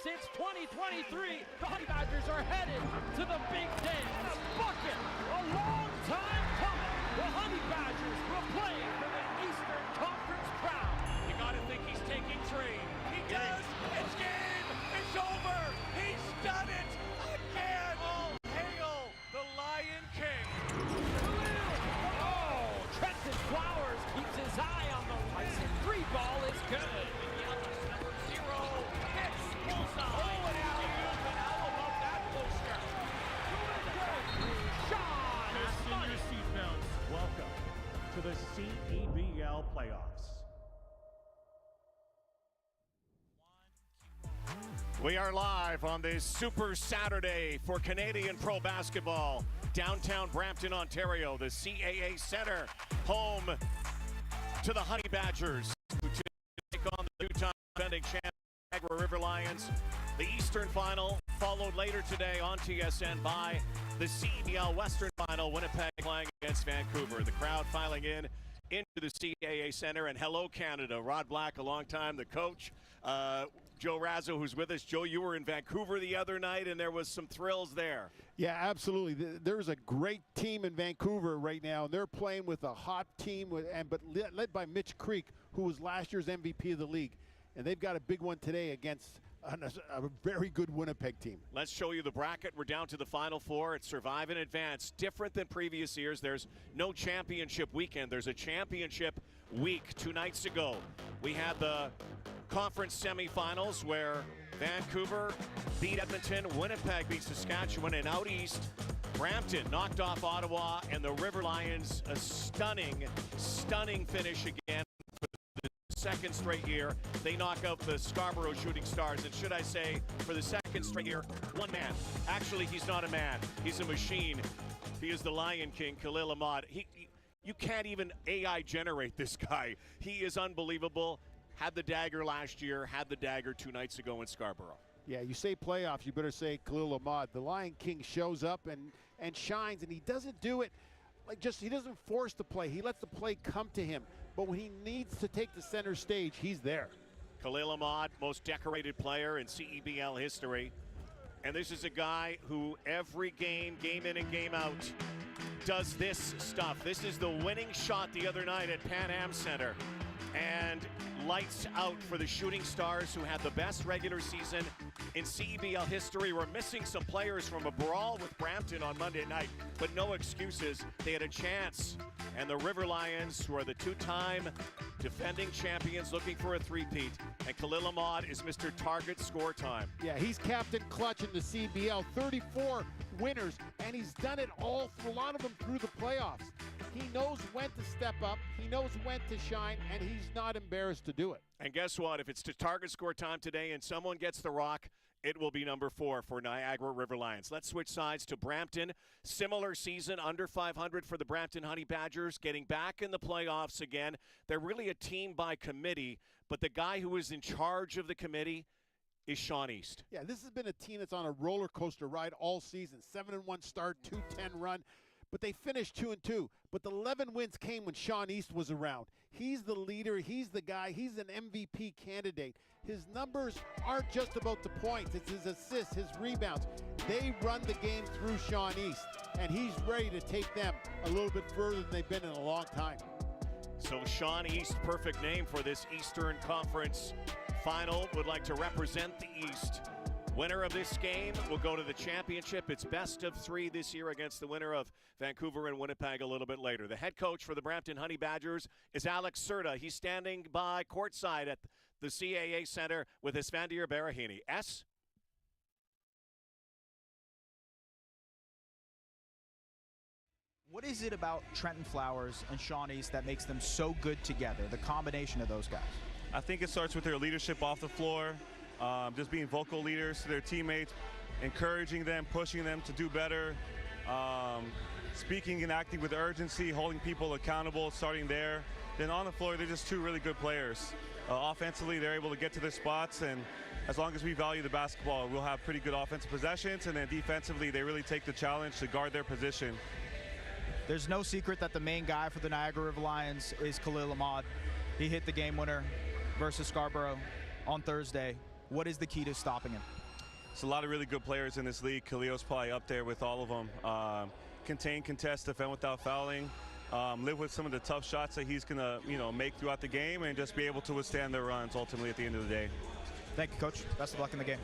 Since 2023, the Honey Badgers are headed to the Big Ten. A bucket, a long time coming. The Honey Badgers will play for the Eastern Conference crown. You gotta think he's taking three. He does. It's game. It's over. He's done it again. All hail the Lion King. Oh, Trenton Flowers keeps his eye on the ice. Free ball is good. Welcome to the CEBL playoffs. We are live on this Super Saturday for Canadian Pro Basketball. Downtown Brampton, Ontario, the CAA Center, home to the Honey Badgers, who take on the two-time defending champion Niagara River Lions. The Eastern Final followed later today on TSN by the CEBL Western Final, Winnipeg playing against Vancouver. The crowd filing in into the CAA Center, and hello Canada. Rod Black, a long time, the coach. Joe Razzo, who's with us. Joe, you were in Vancouver the other night, and there was some thrills there. Yeah, absolutely. There's a great team in Vancouver right now, and they're playing with a hot team, but led by Mitch Creek, who was last year's MVP of the league. And they've got a big one today against a very good Winnipeg team. Let's show you the bracket. We're down to the Final Four. It's Survive and Advance. Different than previous years. There's no championship weekend. There's a championship week. 2 nights ago, we had the conference semifinals where Vancouver beat Edmonton, Winnipeg beat Saskatchewan, and out east, Brampton knocked off Ottawa, and the River Lions, a stunning finish again. Second straight year, they knock out the Scarborough Shooting Stars, and should I say, for the second straight year, one man. Actually, he's not a man. He's a machine. He is the Lion King, Khalil Ahmad. You can't even AI generate this guy. He is unbelievable. Had the dagger last year, had the dagger 2 nights ago in Scarborough. Yeah, you say playoffs, you better say Khalil Ahmad. The Lion King shows up and shines, and he doesn't do it he doesn't force the play. He lets the play come to him. But when he needs to take the center stage, he's there. Khalil Ahmad, most decorated player in CEBL history. And this is a guy who every game in and game out, does this stuff. This is the winning shot the other night at Pan Am Center. And lights out for the Shooting Stars, who had the best regular season in CEBL history. We're missing some players from a brawl with Brampton on Monday night, but no excuses. They had a chance. And the River Lions, who are the 2-time defending champions, looking for a three-peat. And Khalil Ahmad is Mr. Target Score Time. Yeah, he's Captain Clutch in the CBL. 34 winners, and he's done it all, a lot of them through the playoffs. He knows when to step up, he knows when to shine, and he's not embarrassed to do it. And guess what? If it's to Target Score Time today and someone gets the rock, it will be number 4 for Niagara River Lions. Let's switch sides to Brampton. Similar season, under 500 for the Brampton Honey Badgers, getting back in the playoffs again. They're really a team by committee, but the guy who is in charge of the committee is Sean East. Yeah, this has been a team that's on a roller coaster ride all season. 7-1 start, 2-10 run. But they finished 2-2. But the 11 wins came when Sean East was around. He's the leader. He's the guy. He's an MVP candidate. His numbers aren't just about the points. It's his assists, his rebounds. They run the game through Sean East. and he's ready to take them a little bit further than they've been in a long time. So Sean East, perfect name for this Eastern Conference final, would like to represent the East. Winner of this game will go to the championship. It's best of 3 this year against the winner of Vancouver and Winnipeg a little bit later. The head coach for the Brampton Honey Badgers is Alex Serta. He's standing by courtside at the CAA Center with Esfandiar Barahini. S? What is it about Trenton Flowers and Sean East that makes them so good together, the combination of those guys? I think it starts with their leadership off the floor, just being vocal leaders to their teammates, encouraging them, pushing them to do better, speaking and acting with urgency, holding people accountable, starting there. Then on the floor, they're just two really good players. Offensively, they're able to get to their spots, and as long as we value the basketball, we'll have pretty good offensive possessions, and then defensively, they really take the challenge to guard their position. There's no secret that the main guy for the Niagara River Lions is Khalil Ahmad. He hit the game winner versus Scarborough on Thursday. What is the key to stopping him? There's a lot of really good players in this league. Khalil's probably up there with all of them. Contain, contest, defend without fouling. Live with some of the tough shots that he's going to make throughout the game, and just be able to withstand their runs ultimately at the end of the day. Thank you, Coach. Best of luck in the game.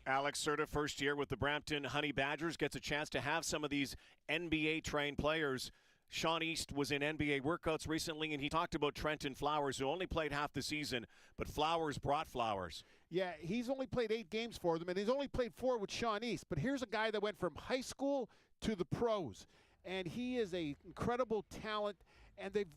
Alex Serta, first year with the Brampton Honey Badgers, gets a chance to have some of these NBA-trained players. Sean East was in NBA workouts recently, and he talked about Trenton Flowers, who only played half the season, but Flowers brought flowers. Yeah, he's only played 8 games for them, and he's only played 4 with Sean East. But here's a guy that went from high school to the pros, and he is an incredible talent, and they've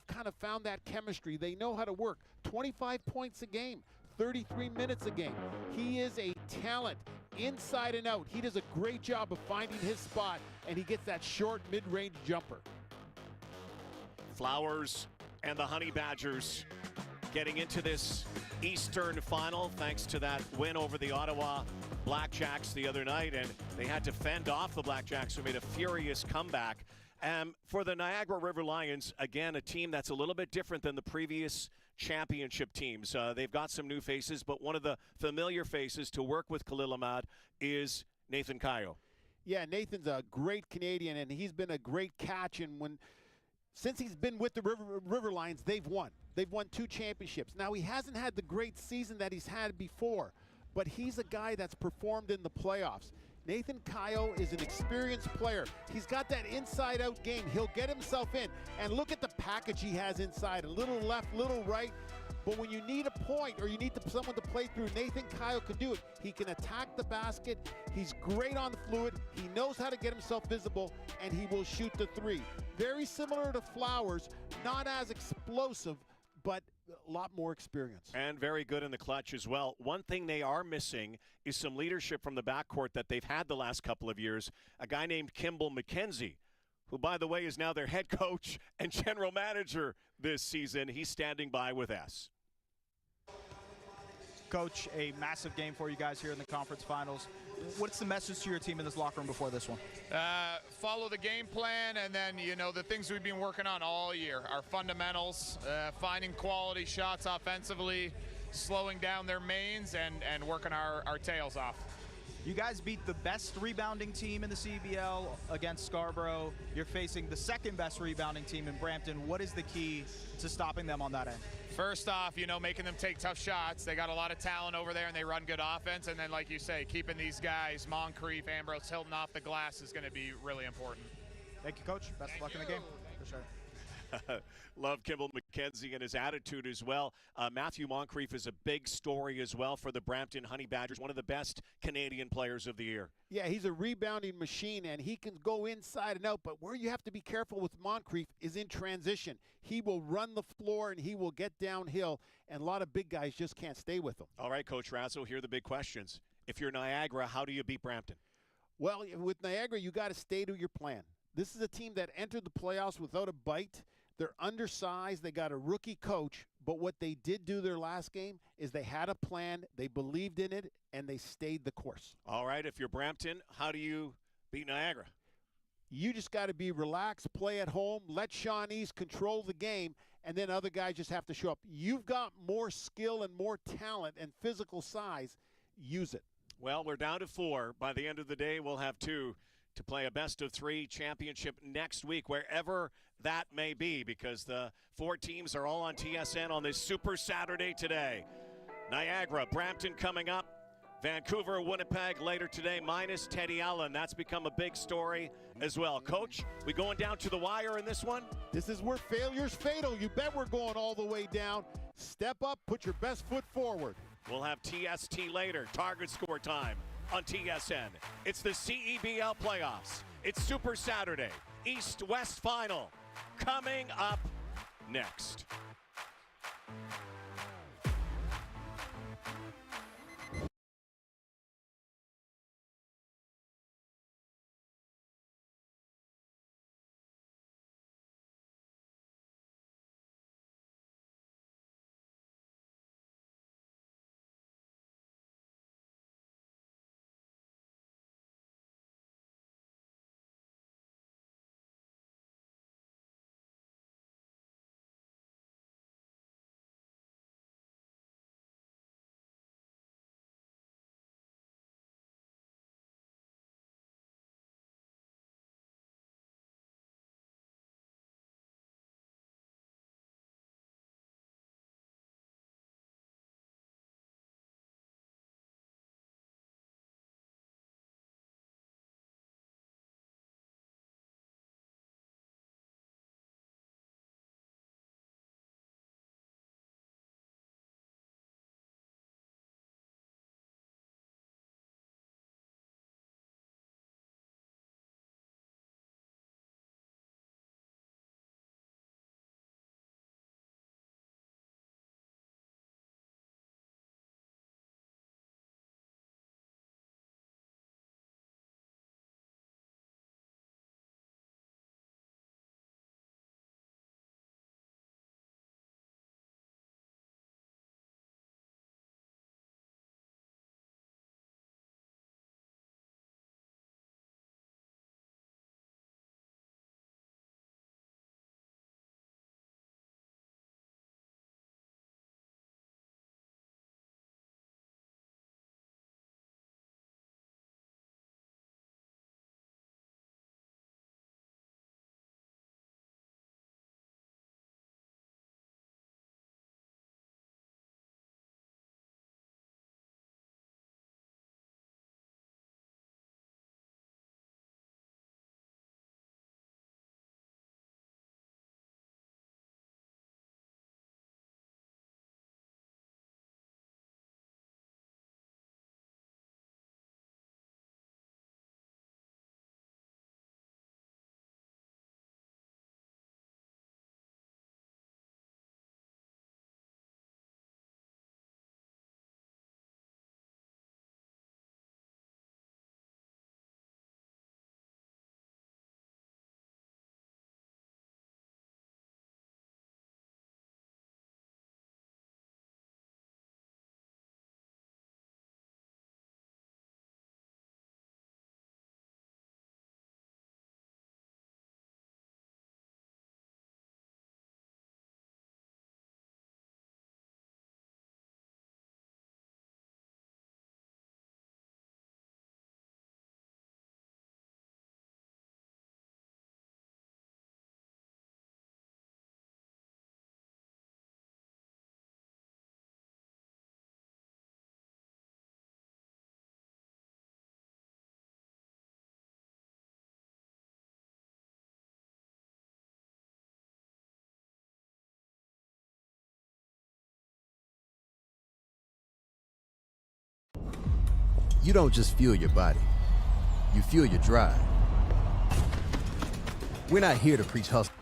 kind of found that chemistry. They know how to work. 25 points a game. 33 minutes a game. He is a talent inside and out. He does a great job of finding his spot, and he gets that short mid-range jumper. Flowers and the Honey Badgers getting into this Eastern final thanks to that win over the Ottawa Blackjacks the other night, and they had to fend off the Blackjacks, who made a furious comeback. For the Niagara River Lions, again, a team that's a little bit different than the previous championship teams. They've got some new faces, but one of the familiar faces to work with Khalil Ahmad is Nathan Kayo. Yeah, Nathan's a great Canadian, and he's been a great catch. And since he's been with the River Lions, they've won. They've won 2 championships. Now, he hasn't had the great season that he's had before, but he's a guy that's performed in the playoffs. Nathan Kayo is an experienced player. He's got that inside-out game. He'll get himself in. And look at the package he has inside. A little left, little right. But when you need a point or you need someone to play through, Nathan Kayo can do it. He can attack the basket. He's great on the fluid. He knows how to get himself visible, and he will shoot the 3. Very similar to Flowers, not as explosive, but a lot more experience. And very good in the clutch as well. One thing they are missing is some leadership from the backcourt that they've had the last couple of years. A guy named Kimball McKenzie, who, by the way, is now their head coach and general manager this season. He's standing by with S. Coach, a massive game for you guys here in the conference finals. What's the message to your team in this locker room before this one? Follow the game plan, and then, the things we've been working on all year. Our fundamentals, finding quality shots offensively, slowing down their mains, and working our tails off. You guys beat the best rebounding team in the CEBL against Scarborough. You're facing the second best rebounding team in Brampton. What is the key to stopping them on that end? First off, making them take tough shots. They got a lot of talent over there, and they run good offense. And then, like you say, keeping these guys, Moncrief, Ambrose, Hilton off the glass is going to be really important. Thank you, Coach. Best of luck in the game. Appreciate it. Love Kimball McKenzie and his attitude as well. Matthew Moncrief is a big story as well for the Brampton Honey Badgers, one of the best Canadian players of the year. Yeah, he's a rebounding machine, and he can go inside and out, but where you have to be careful with Moncrief is in transition. He will run the floor, and he will get downhill, and a lot of big guys just can't stay with him. All right, Coach Razzo, here are the big questions. If you're Niagara, how do you beat Brampton? Well, with Niagara, you got to stay to your plan. This is a team that entered the playoffs without a bite. They're undersized. They got a rookie coach. But what they did do their last game is they had a plan, they believed in it, and they stayed the course. All right, if you're Brampton, how do you beat Niagara? You just got to be relaxed, play at home, let Sean East control the game, and then other guys just have to show up. You've got more skill and more talent and physical size. Use it. Well, we're down to 4. By the end of the day, we'll have 2 to play a best-of-3 championship next week, wherever that may be, because the 4 teams are all on TSN on this Super Saturday today. Niagara, Brampton coming up. Vancouver, Winnipeg later today, minus Teddy Allen. That's become a big story as well. Coach, we going down to the wire in this one? This is where failure's fatal. You bet we're going all the way down. Step up, put your best foot forward. We'll have TST later, target score time on TSN. It's the CEBL playoffs. It's Super Saturday, East-West final, coming up next. You don't just fuel your body, you fuel your drive. We're not here to preach hustle.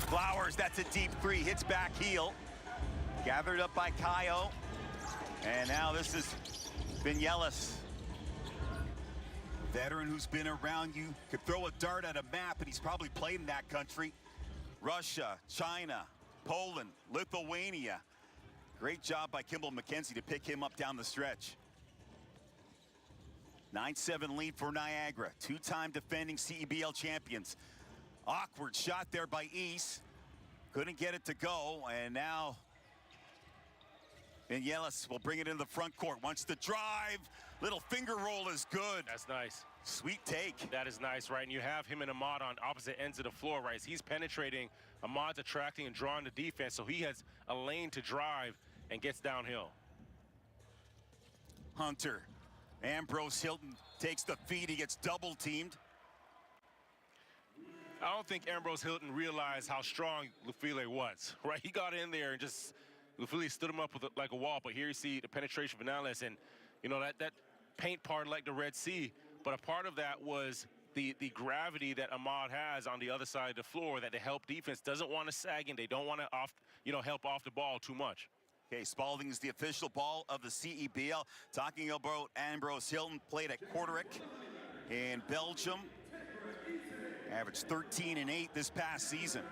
Flowers, that's a deep three, hits back heel. Gathered up by Kaio. And now this is Vinyelis. Veteran who's been around you, could throw a dart at a map, and he's probably played in that country. Russia, China, Poland, Lithuania. Great job by Kimball McKenzie to pick him up down the stretch. 9-7 lead for Niagara, two-time defending CEBL champions. Awkward shot there by East. Couldn't get it to go, and now Vinyelis will bring it into the front court. Wants to drive. Little finger roll is good. That's nice. Sweet take. That is nice, right? And you have him and Ahmad on opposite ends of the floor, right? He's penetrating, Ahmad's attracting and drawing the defense, so he has a lane to drive and gets downhill. Hunter. Ambrose Hilton takes the feed. He gets double teamed. I don't think Ambrose Hilton realized how strong Lufile was, right? He got in there and just, Lufile stood him up with like a wall, but here you see the penetration of Vinales, and you know, that paint part like the Red Sea, but a part of that was the gravity that Ahmad has on the other side of the floor, that the help defense doesn't want to sag and they don't want to help off the ball too much. Okay, Spalding is the official ball of the CEBL. Talking about Ambrose Hilton, played at Kortrijk in Belgium. Averaged 13 and 8 this past season.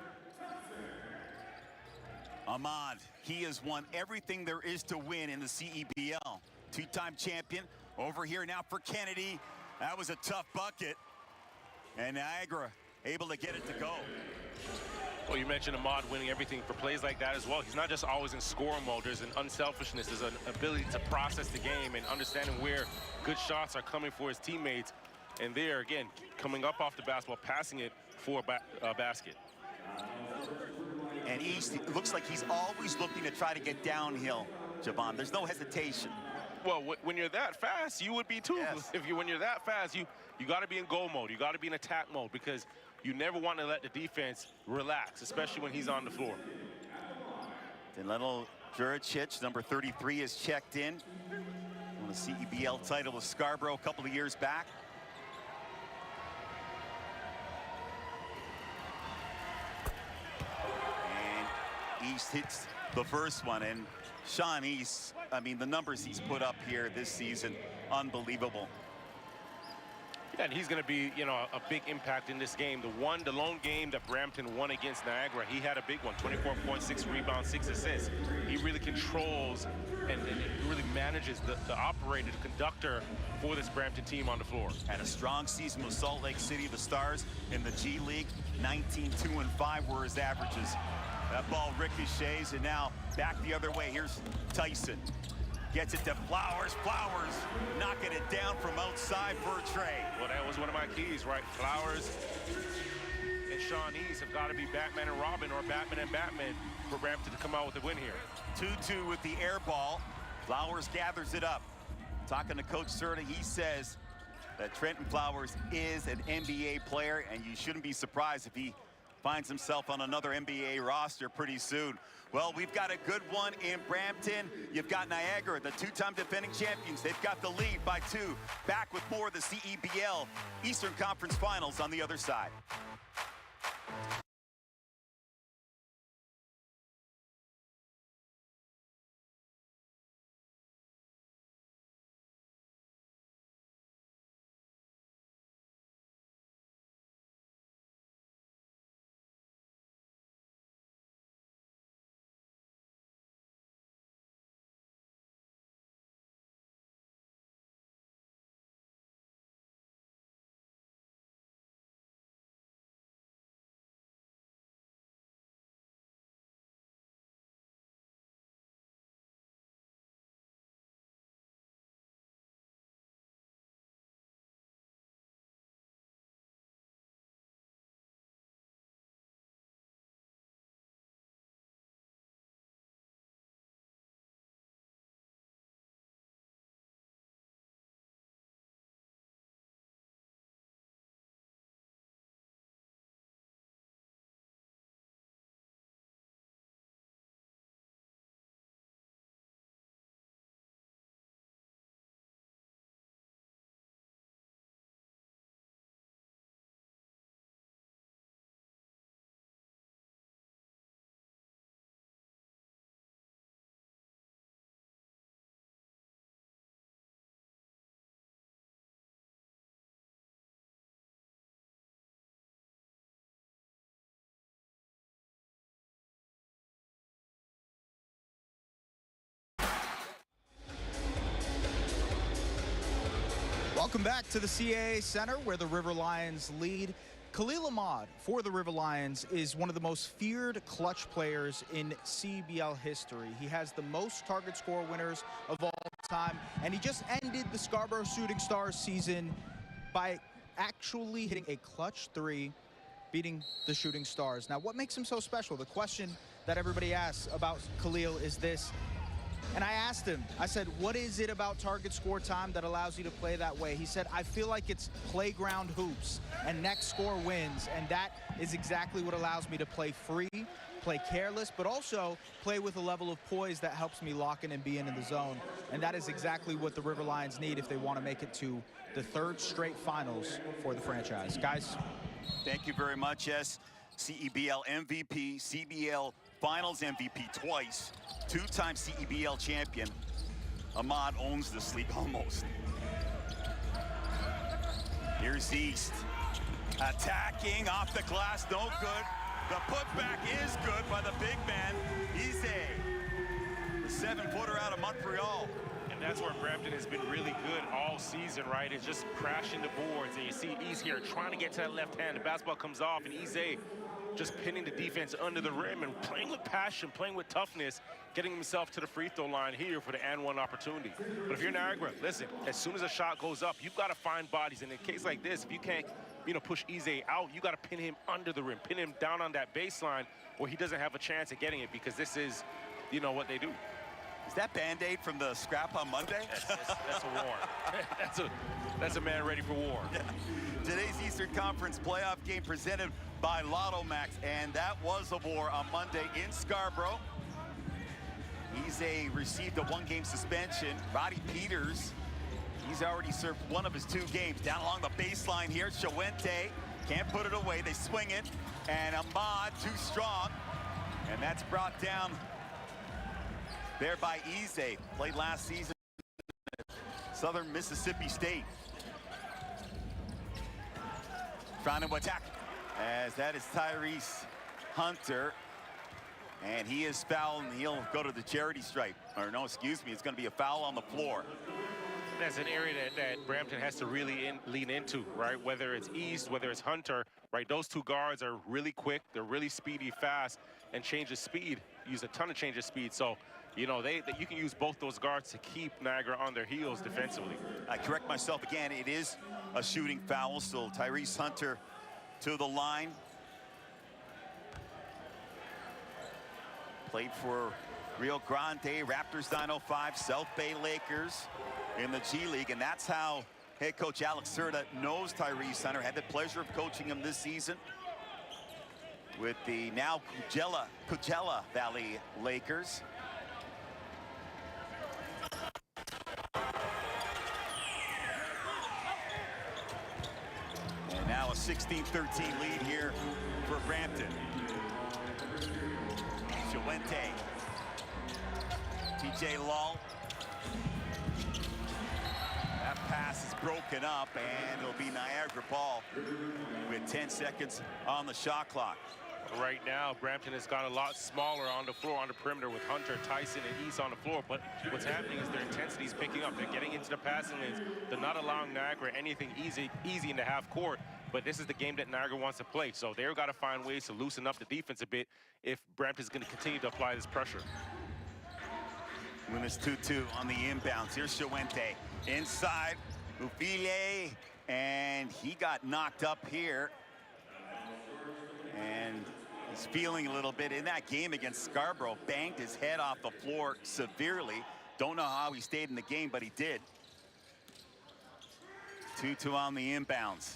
Ahmad, he has won everything there is to win in the CEBL. Two-time champion. Over here now for Kennedy. That was a tough bucket. And Niagara able to get it to go. Well, you mentioned Ahmad winning everything for plays like that as well. He's not just always in scoring mode. There's an unselfishness. There's an ability to process the game and understanding where good shots are coming for his teammates. And there, again, coming up off the basketball, passing it for a basket. And East, it looks like he's always looking to try to get downhill, Javon. There's no hesitation. Well, when you're that fast, you would be too. Yes. When you're that fast, you got to be in goal mode. You got to be in attack mode, because you never want to let the defense relax, especially when he's on the floor. Danilo Juricic, number 33, is checked in. Won the CEBL title with Scarborough a couple of years back. East hits the first one, and Sean East, I mean, the numbers he's put up here this season, unbelievable. Yeah, and he's going to be, you know, a big impact in this game. The lone game that Brampton won against Niagara, he had a big one, 24.6 rebounds, 6 assists. He really controls and really manages the operator, the conductor for this Brampton team on the floor. Had a strong season with Salt Lake City, the Stars in the G League. 19-2-5 were his averages. That ball ricochets, and now back the other way. Here's Tyson. Gets it to Flowers. Flowers knocking it down from outside for a tray. Well, that was one of my keys, right? Flowers and Sean East have got to be Batman and Robin, or Batman and Batman, for Brampton to come out with a win here. 2-2 with the air ball. Flowers gathers it up. Talking to Coach Serta, he says that Trenton Flowers is an NBA player, and you shouldn't be surprised if he finds himself on another NBA roster pretty soon. Well, we've got a good one in Brampton. You've got Niagara, the two-time defending champions. They've got the lead by 2. Back with more of the CEBL Eastern Conference Finals on the other side. Welcome back to the CAA Center, where the River Lions lead. Khalil Ahmad for the River Lions is one of the most feared clutch players in CEBL history. He has the most target score winners of all time, and he just ended the Scarborough Shooting Stars season by actually hitting a clutch 3, beating the Shooting Stars. Now, what makes him so special? The question that everybody asks about Khalil is this. And I asked him, I said, what is it about target score time that allows you to play that way? He said, I feel like it's playground hoops and next score wins. And that is exactly what allows me to play free, play careless, but also play with a level of poise that helps me lock in and be in the zone. And that is exactly what the River Lions need if they want to make it to the 3rd straight finals for the franchise. Guys. Thank you very much. Yes, CEBL MVP, CBL Finals MVP twice, 2-time CEBL champion. Ahmad owns this league almost. Here's East. Attacking off the glass, no good. The putback is good by the big man, Ize. The 7-footer out of Montreal. And that's where Brampton has been really good all season, right? It's just crashing the boards. And you see East here trying to get to that left hand. The basketball comes off, and Ize just pinning the defense under the rim and playing with passion, playing with toughness, getting himself to the free throw line here for the and-1 opportunity. But if you're Niagara, listen, as soon as a shot goes up, you've got to find bodies. And in a case like this, if you can't, push Ize out, you got to pin him under the rim, pin him down on that baseline where he doesn't have a chance at getting it, because this is, what they do. Is that Band-Aid from the scrap on Monday? That's a war. that's a man ready for war. Yeah. Today's Eastern Conference playoff game presented by Lotto Max, and that was a war on Monday in Scarborough. Ize received a 1-game suspension. Roddy Peters, he's already served 1 of his 2 games. Down along the baseline here, Shawente can't put it away. They swing it, and Ahmad too strong. And that's brought down there by Eze. Played last season at Southern Mississippi State. Trying to attack, as that is Tyrese Hunter. And he is fouled, and he'll go to the charity stripe. Or no, excuse me, it's going to be a foul on the floor. That's an area that Brampton has to really lean into, right? Whether it's East, whether it's Hunter, right? Those two guards are really quick. They're really speedy, fast, and change of speed. Use a ton of change of speed. So, you know, you can use both those guards to keep Niagara on their heels defensively. I correct myself again. It is a shooting foul. So Tyrese Hunter to the line. Played for Rio Grande, Raptors 905, South Bay Lakers in the G League, and that's how head coach Alex Serta knows Tyrese Hunter. Had the pleasure of coaching him this season with the now Coachella Valley Lakers. And now a 16-13 lead here for Brampton. Fuente, TJ Lull. That pass is broken up, and it'll be Niagara ball with 10 seconds on the shot clock. Right now, Brampton has got a lot smaller on the floor, on the perimeter, with Hunter, Tyson, and East on the floor. But what's happening is their intensity is picking up. They're getting into the passing lanes. They're not allowing Niagara anything easy in the half court. But this is the game that Niagara wants to play. So they've got to find ways to loosen up the defense a bit if Brampton's going to continue to apply this pressure. When it's 2-2 on the inbounds. Here's Fuente inside. Ufile, and he got knocked up here. And he's feeling a little bit in that game against Scarborough. Banged his head off the floor severely. Don't know how he stayed in the game, but he did. 2-2 on the inbounds.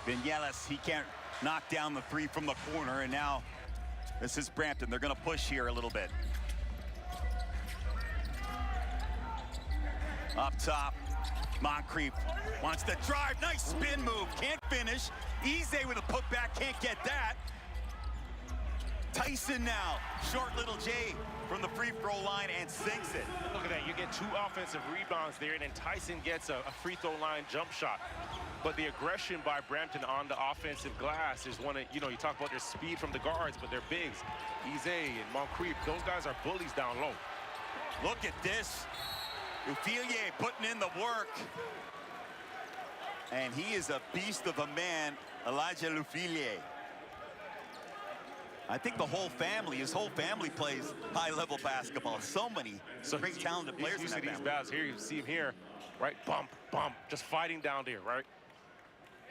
Vinales, he can't knock down the three from the corner, and now this is Brampton. They're going to push here a little bit. Up top, Moncrief wants to drive. Nice spin move. Can't finish. Eze with a putback. Can't get that. Tyson now. Short little J from the free throw line and sinks it. Look at that. You get two offensive rebounds there, and then Tyson gets a free throw line jump shot. But the aggression by Brampton on the offensive glass is one of, you know, you talk about their speed from the guards, but they're bigs. Eze and Moncrief, those guys are bullies down low. Look at this. Ufile putting in the work. And he is a beast of a man, Elijah Ufile. I think the whole family, his whole family plays high-level basketball. So many great talented players in that these family. bats here, you see him here, right? Bump, bump, just fighting down there, right?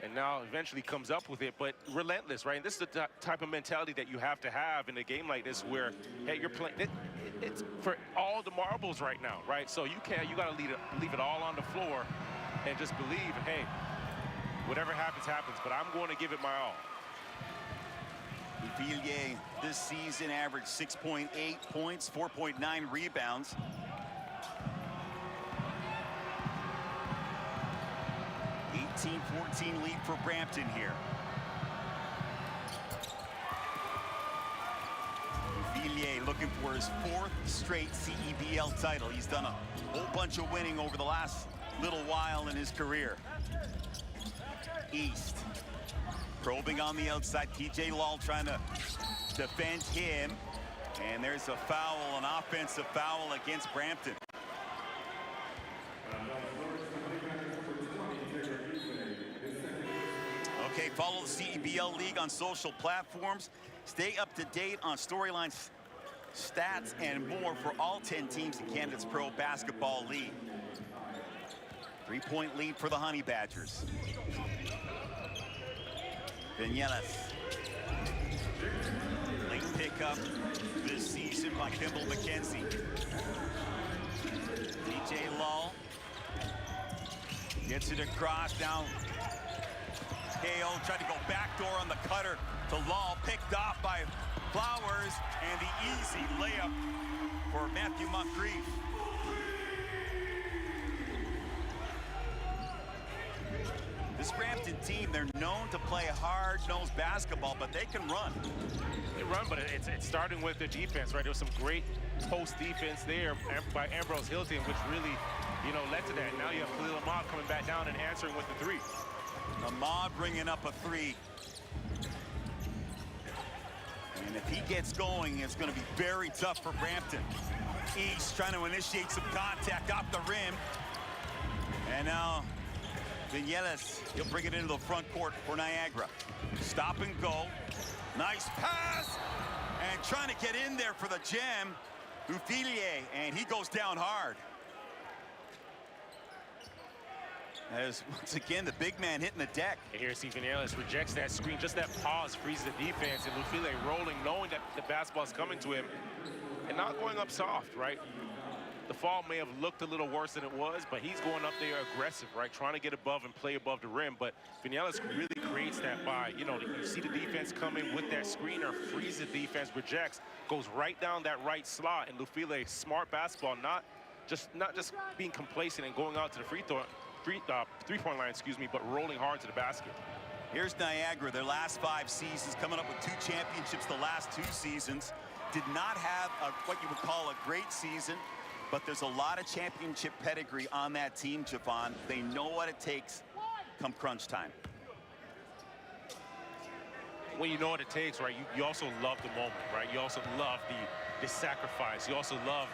And now eventually comes up with it, but relentless, right? And this is the type of mentality that you have to have in a game like this where, hey, you're playing, it's for all the marbles right now, right? So you got to leave it all on the floor and just believe, hey, whatever happens, happens, but I'm going to give it my all. Ufile this season averaged 6.8 points, 4.9 rebounds. (18-14) lead for Brampton here. Ufile looking for his 4th straight CEBL title. He's done a whole bunch of winning over the last little while in his career. East probing on the outside. TJ Lull trying to defend him. And there's a foul, an offensive foul against Brampton. Okay, follow the CEBL League on social platforms. Stay up to date on storylines, stats, and more for all 10 teams in Canada's Pro Basketball League. 3-point lead for the Honey Badgers. Vinales. Late pickup this season by Kimball McKenzie. TJ Lull gets it across now. KO tried to go backdoor on the cutter to Lull, picked off by Flowers, and the easy layup for Matthew Moncrief. This Brampton team they're known to play hard-nosed basketball, but they can run. They run, but it's starting with the defense, right? There was some great post defense there by Ambrose Hilton, which really, led to that. Now you have Khalil Ahmad coming back down and answering with the three. Ahmad bringing up a three. And if he gets going, it's going to be very tough for Brampton. East trying to initiate some contact off the rim. And now Vinales, he'll bring it into the front court for Niagara. Stop and go. Nice pass. And trying to get in there for the jam, Ufilier, and he goes down hard. As once again, the big man hitting the deck. And here, Vinales rejects that screen. Just that pause freezes the defense. And Lufile rolling, knowing that the basketball is coming to him and not going up soft, right? The fall may have looked a little worse than it was, but he's going up there aggressive, right? Trying to get above and play above the rim. But Vinales really creates that by, you see the defense coming with that screener, freeze the defense, rejects, goes right down that right slot. And Lufile, smart basketball, not just being complacent and going out to the three-point line, but rolling hard to the basket. Here's Niagara, their last 5 seasons, coming up with 2 championships the last 2 seasons. Did not have what you would call a great season, but there's a lot of championship pedigree on that team, Javon. They know what it takes come crunch time. When you know what it takes, right, you also love the moment, right? You also love the sacrifice. You also love,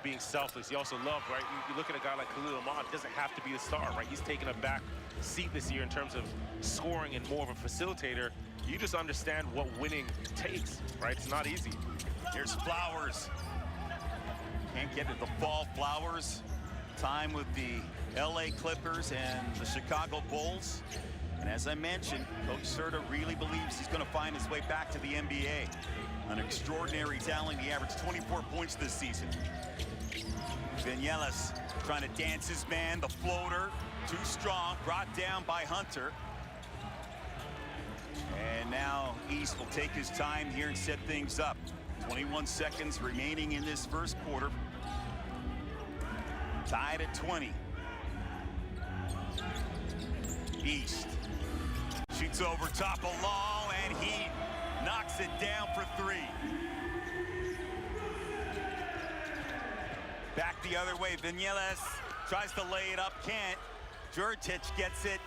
being selfless. You also love, right, you look at a guy like Khalil Ahmad, doesn't have to be the star, right? He's taken a back seat this year in terms of scoring and more of a facilitator. You just understand what winning takes, right? It's not easy. Here's Flowers. Can't get to the ball. Flowers, time with the LA Clippers and the Chicago Bulls. And as I mentioned, Coach Serta really believes he's going to find his way back to the NBA. An extraordinary talent. He averaged 24 points this season. Vinales trying to dance his man. The floater, too strong, brought down by Hunter. And now East will take his time here and set things up. 21 seconds remaining in this first quarter. Tied at 20. East shoots over top of Long, and he knocks it down for 3. Back the other way, Vinales tries to lay it up, can't. Jurtic gets it,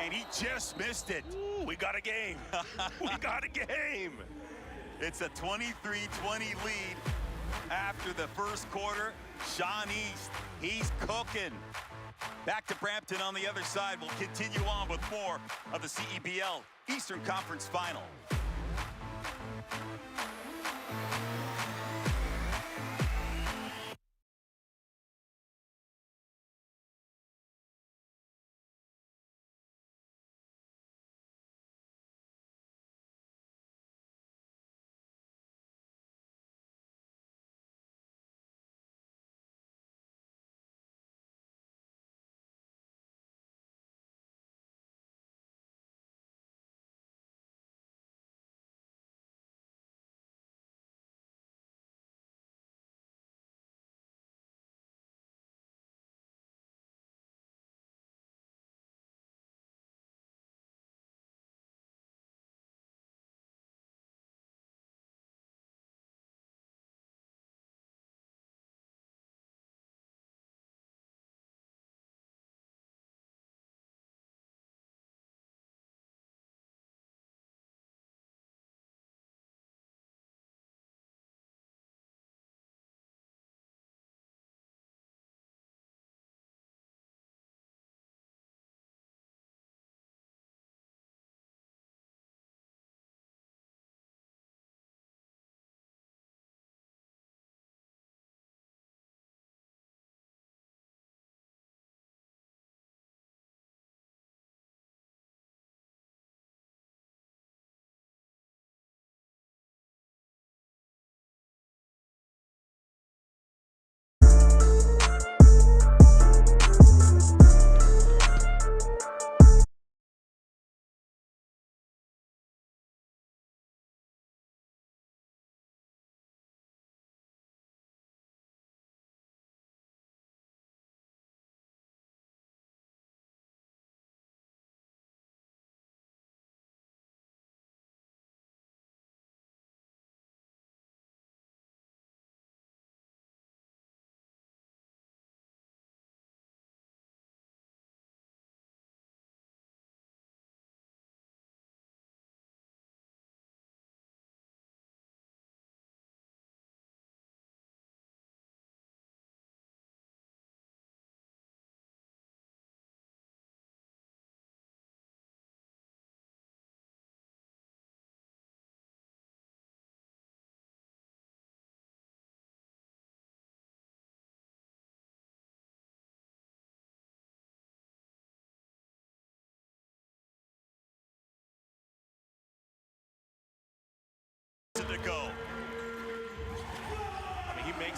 and he just missed it. Ooh, we got a game. We got a game. It's a 23-20 lead after the first quarter. Sean East, he's cooking. Back to Brampton on the other side. We'll continue on with more of the CEBL Eastern Conference Final.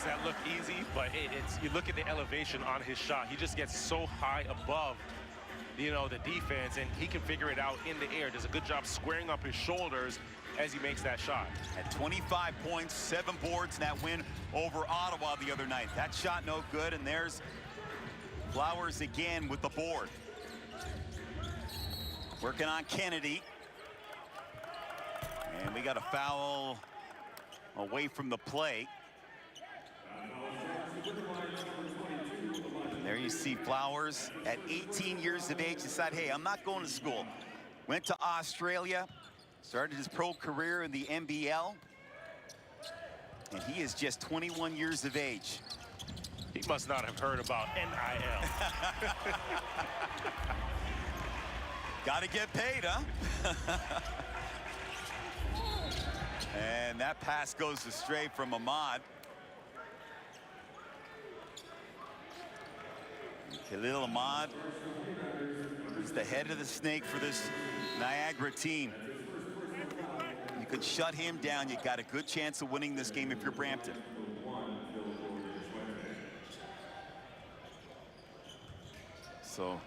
makes that look easy, but you look at the elevation on his shot. He just gets so high above, you know, the defense, and he can figure it out in the air. Does a good job squaring up his shoulders as he makes that shot. At 25 points, 7 boards in that win over Ottawa the other night. That shot no good, and there's Flowers again with the board. Working on Kennedy. And we got a foul away from the play. And there you see Flowers at 18 years of age decide, hey, I'm not going to school. Went to Australia, started his pro career in the NBL. And he is just 21 years of age. He must not have heard about NIL. Got to get paid, huh? And that pass goes astray from Ahmad. Khalil Ahmad is the head of the snake for this Niagara team. You could shut him down. You got a good chance of winning this game if you're Brampton. So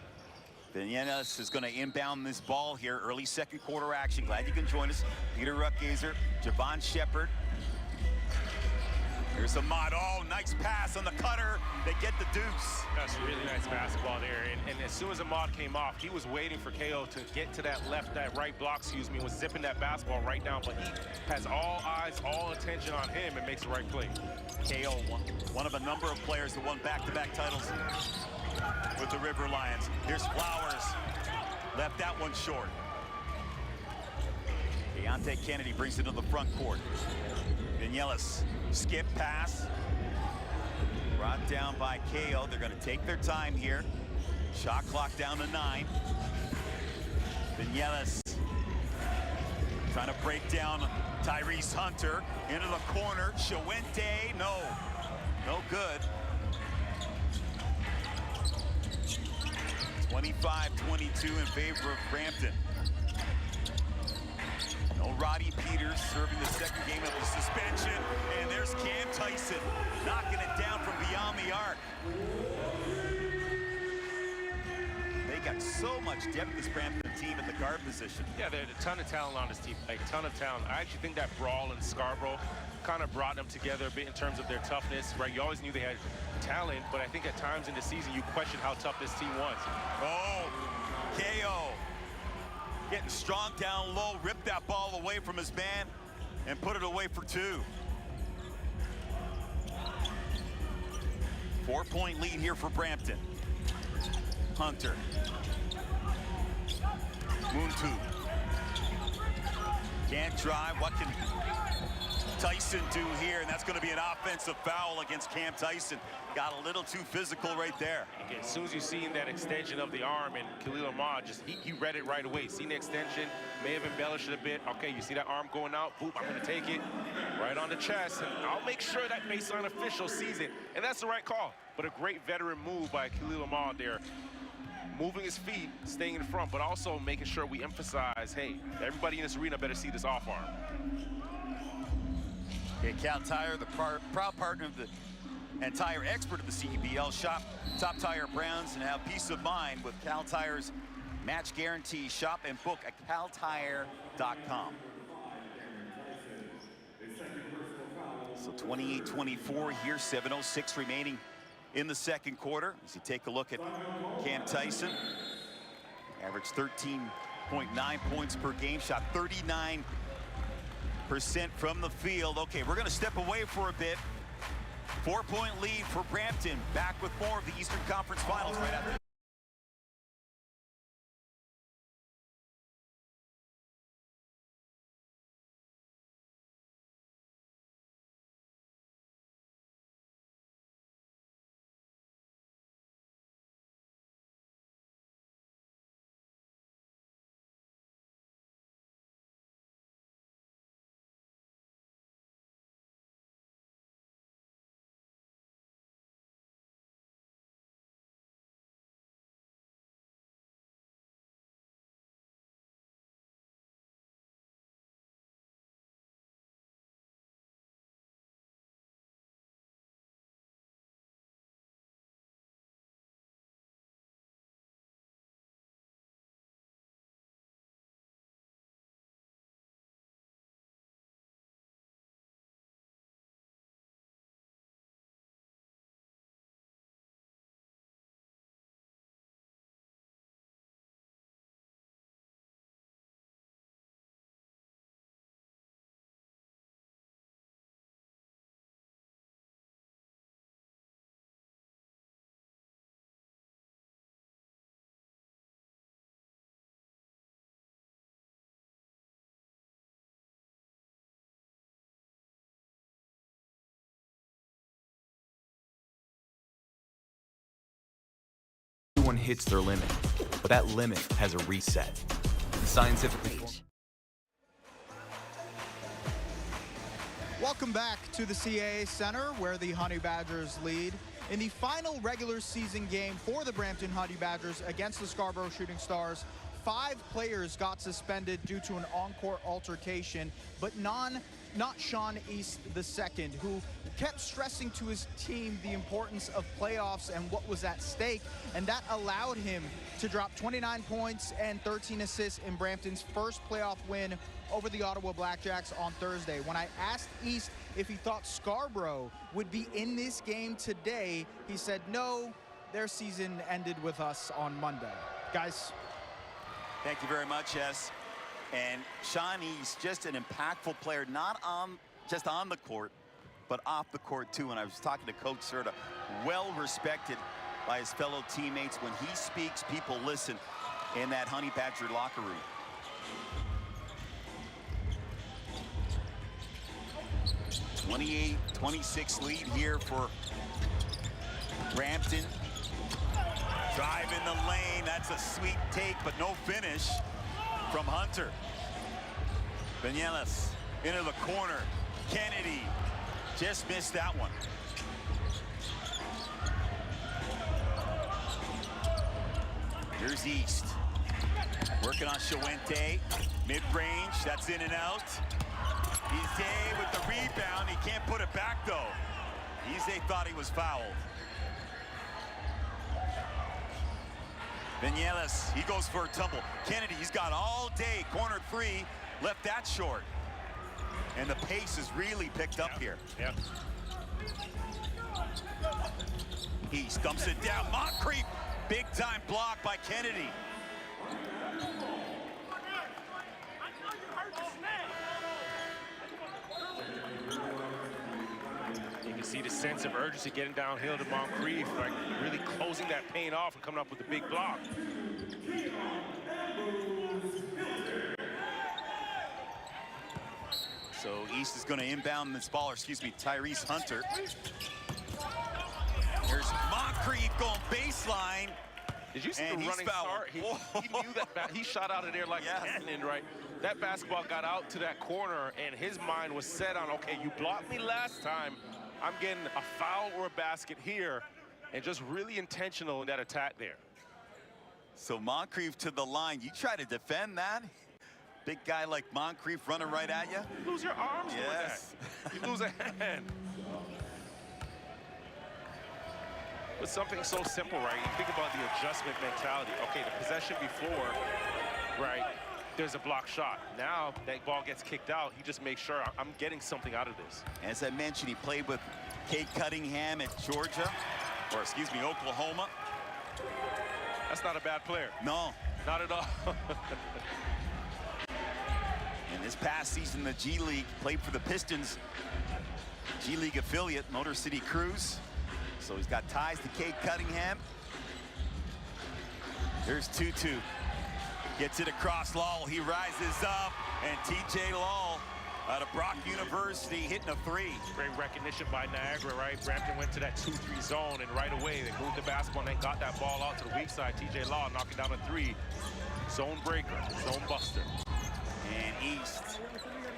Vinales is going to inbound this ball here. Early second quarter action. Glad you can join us. Peter Ruckgazer, Javon Shepard. Here's Ahmad. Oh, nice pass on the cutter. They get the deuce. That's really nice basketball there. And as soon as Ahmad came off, he was waiting for KO to get to that right block, was zipping that basketball right down. But he has all eyes, all attention on him and makes the right play. KO, one of a number of players that won back-to-back titles with the River Lions. Here's Flowers. Left that one short. Keontae Kennedy brings it to the front court. Vinales, skip pass. Brought down by KO. They're going to take their time here. Shot clock down to 9. Vinales trying to break down Tyrese Hunter into the corner. Shawente, no good. 25-22 in favor of Brampton. No Roddy Peters serving the second game of the suspension. And there's Cam Tyson knocking it down from beyond the arc. They got so much depth, this Brampton team at the guard position. Yeah, there's a ton of talent on this team, like a ton of talent. I actually think that brawl in Scarborough kind of brought them together a bit in terms of their toughness, right? You always knew they had talent, but I think at times in the season you question how tough this team was. Oh, KO getting strong down low, ripped that ball away from his man and put it away for 2. 4-point lead here for Brampton. Hunter. Muntu. Can't drive. What can Tyson do here? And that's going to be an offensive foul against Cam Tyson. Got a little too physical right there. Again, as soon as you see that extension of the arm, and Khalil Ahmad, he read it right away. Seen the extension, may have embellished it a bit. Okay, you see that arm going out, boop, I'm going to take it right on the chest, and I'll make sure that baseline official sees it. And that's the right call. But a great veteran move by Khalil Ahmad there. Moving his feet, staying in front, but also making sure we emphasize, hey, everybody in this arena better see this off arm. Okay, Cal Tire, the proud partner of the and tire expert of the CEBL. Shop top tire brands and have peace of mind with Cal Tire's match guarantee. Shop and book at caltire.com. So 28-24 here, 7:06 remaining in the second quarter. As you take a look at Cam Tyson, averaged 13.9 points per game, shot 39% from the field. Okay, we're going to step away for a bit. 4-point lead for Brampton. Back with more of the Eastern Conference Finals right after. everyone hits their limit, but that limit has a reset. Scientifically. Welcome back to the CAA Center, where the Honey Badgers lead. In the final regular season game for the Brampton Honey Badgers against the Scarborough Shooting Stars, 5 players got suspended due to an on-court altercation, but not Sean East II, who kept stressing to his team the importance of playoffs and what was at stake, and that allowed him to drop 29 points and 13 assists in Brampton's first playoff win over the Ottawa Blackjacks on Thursday. When I asked East if he thought Scarborough would be in this game today, he said no, their season ended with us on Monday. Guys. Thank you very much, yes. And Sean East, just an impactful player, not just on the court, but off the court too. And I was talking to Coach Serta, well respected by his fellow teammates. When he speaks, people listen in that Honey Badger locker room. (28-26) lead here for Brampton. Drive in the lane, that's a sweet take, but no finish from Hunter. Vinielas into the corner. Kennedy just missed that one. Here's East. Working on Shawente. Mid-range, that's in and out. Izay with the rebound. He can't put it back, though. Izay thought he was fouled. Vinielas, he goes for a tumble. Kennedy, he's got all day. Corner 3, left that short. And the pace is really picked up here. Yep. East dumps it down. Moncrief, big time block by Kennedy. You can see the sense of urgency getting downhill to Moncrief, like really closing that paint off and coming up with a big block. So East is going to inbound this ball, or excuse me, Tyrese Hunter. There's Moncrief going baseline. Did you see the running start? He knew that he shot out of there like a cannon, right? That basketball got out to that corner, and his mind was set on, okay, you blocked me last time. I'm getting a foul or a basket here, and just really intentional in that attack there. So Moncrief to the line. You try to defend that? Big guy like Moncrief running right at you? You lose your arms doing that. You lose a hand. But something so simple, right? You think about the adjustment mentality. Okay, the possession before, right, there's a block shot. Now that ball gets kicked out, he just makes sure I'm getting something out of this. As I mentioned, he played with Cade Cunningham at Georgia, or excuse me, Oklahoma. That's not a bad player. No. Not at all. In this past season, the G League played for the Pistons G League affiliate, Motor City Cruise. So he's got ties to Cade Cunningham. Here's Tutu. Gets it across Lowell. He rises up, and TJ Lowell out of Brock University hitting a 3. Great recognition by Niagara, right? Brampton went to that 2-3 zone, and right away they moved the basketball and then got that ball out to the weak side. TJ Lowell knocking down a 3. Zone breaker, zone buster. And East,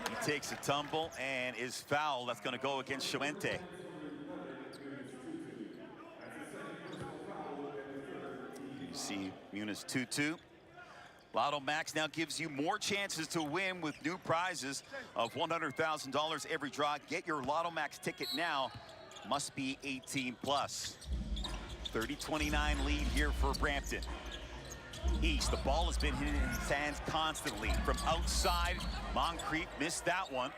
he takes a tumble and is fouled. That's going to go against Shawente. You see Munis 2-2. Lotto Max now gives you more chances to win with new prizes of $100,000 every draw. Get your Lotto Max ticket now. Must be 18 plus. 30-29 lead here for Brampton. East, the ball has been hit in his hands constantly. From outside, Moncrief missed that one.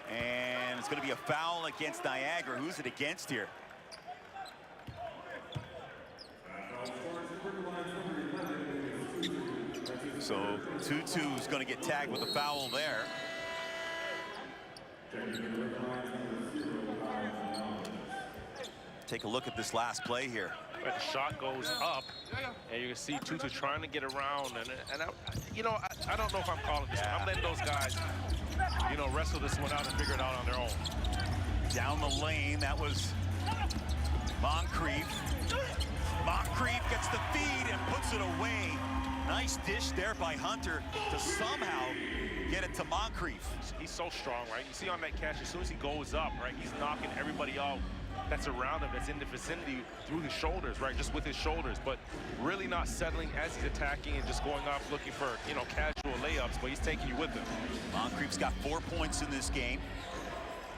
And it's going to be a foul against Niagara. Who's it against here? So Tutu is going to get tagged with a foul there. Take a look at this last play here. But the shot goes up, and you can see Tutu trying to get around. And I don't know if I'm calling this. I'm letting those guys, wrestle this one out and figure it out on their own. Down the lane, that was Moncrief. Moncrief Moncrief gets the feed and puts it away. Nice dish there by Hunter to somehow get it to Moncrief. He's so strong, right? You see on that catch, as soon as he goes up, right, he's knocking everybody out that's around him, that's in the vicinity through his shoulders, right, just with his shoulders, but really not settling as he's attacking and just going up looking for, you know, casual layups, but he's taking you with him. Moncrief's got 4 points in this game.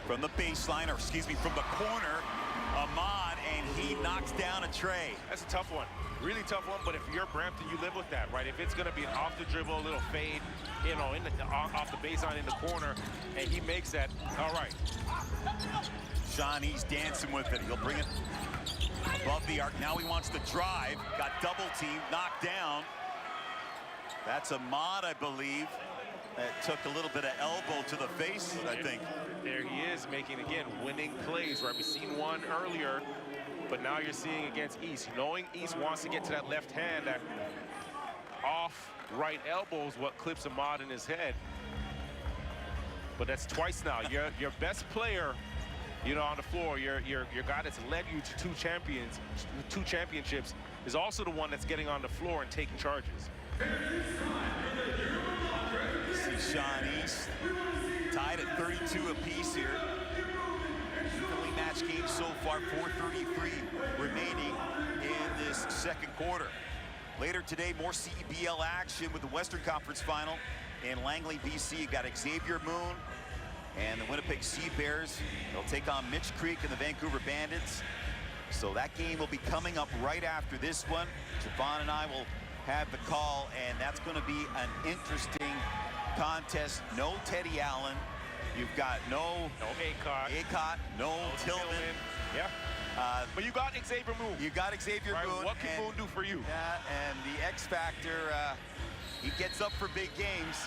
From the baseline, or excuse me, from the corner, Ahmad, and he knocks down a tray. That's a tough one. Really tough one, but if you're Brampton, you live with that, right? If it's going to be an off the dribble, a little fade, you know, off the baseline in the corner, and he makes that, all right. Shawnee's dancing with it. He'll bring it above the arc. Now he wants to drive. Got double teamed, knocked down. That's Ahmad, I believe. That took a little bit of elbow to the face, I think. There he is, making, again, winning plays, right? We've seen one earlier, but now you're seeing against East. Knowing East wants to get to that left hand, that off right elbow is what clips Ahmad in his head. But that's twice now. Your best player, you know, on the floor, your guy that's led you to two championships, is also the one that's getting on the floor and taking charges. See Sean East tied at 32 apiece here. Evenly matched game so far, 4:33 remaining in this second quarter. Later today, more CEBL action with the Western Conference Final in Langley, BC. You got Xavier Moon and the Winnipeg Sea Bears. They'll take on Mitch Creek and the Vancouver Bandits. So that game will be coming up right after this one. Javon and I will have the call, and that's going to be an interesting contest. No Teddy Allen. You've got no Acott, no Tillman. Yeah. But you got Xavier Moon. You got Xavier Moon. What can Moon do for you? Yeah, and the X factor, he gets up for big games.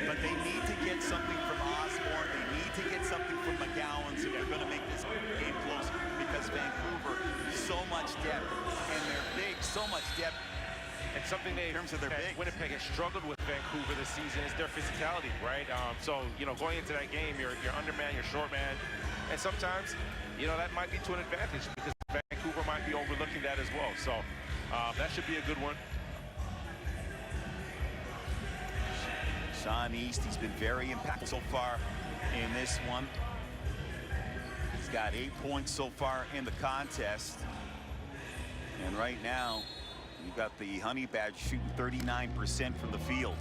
But they need to get something from Osborne. They need to get something from McGowan's if they're going to make this game close, because Vancouver, so much depth, and they're big, so much depth. And something they, in terms of their big. Winnipeg has struggled with Vancouver this season is their physicality, right? So, you know, going into that game, you're underman, you're short man, and sometimes, you know, that might be to an advantage because Vancouver might be overlooking that as well. So that should be a good one. Sean East, he's been very impactful so far in this one. He's got 8 points so far in the contest. And right now, you've got the Honey Badge shooting 39% from the field.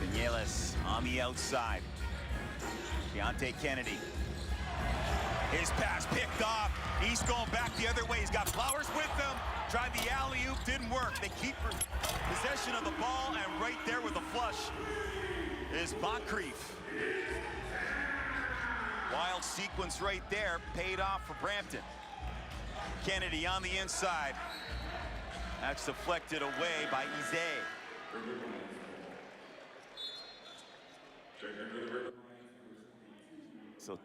Vinales on the outside. Deontay Kennedy. His pass picked off. East going back the other way. He's got Flowers with them. Tried the alley-oop, didn't work. They keep possession of the ball, and right there with the flush is Moncrief. Wild sequence right there, paid off for Brampton. Kennedy on the inside. That's deflected away by Izé. So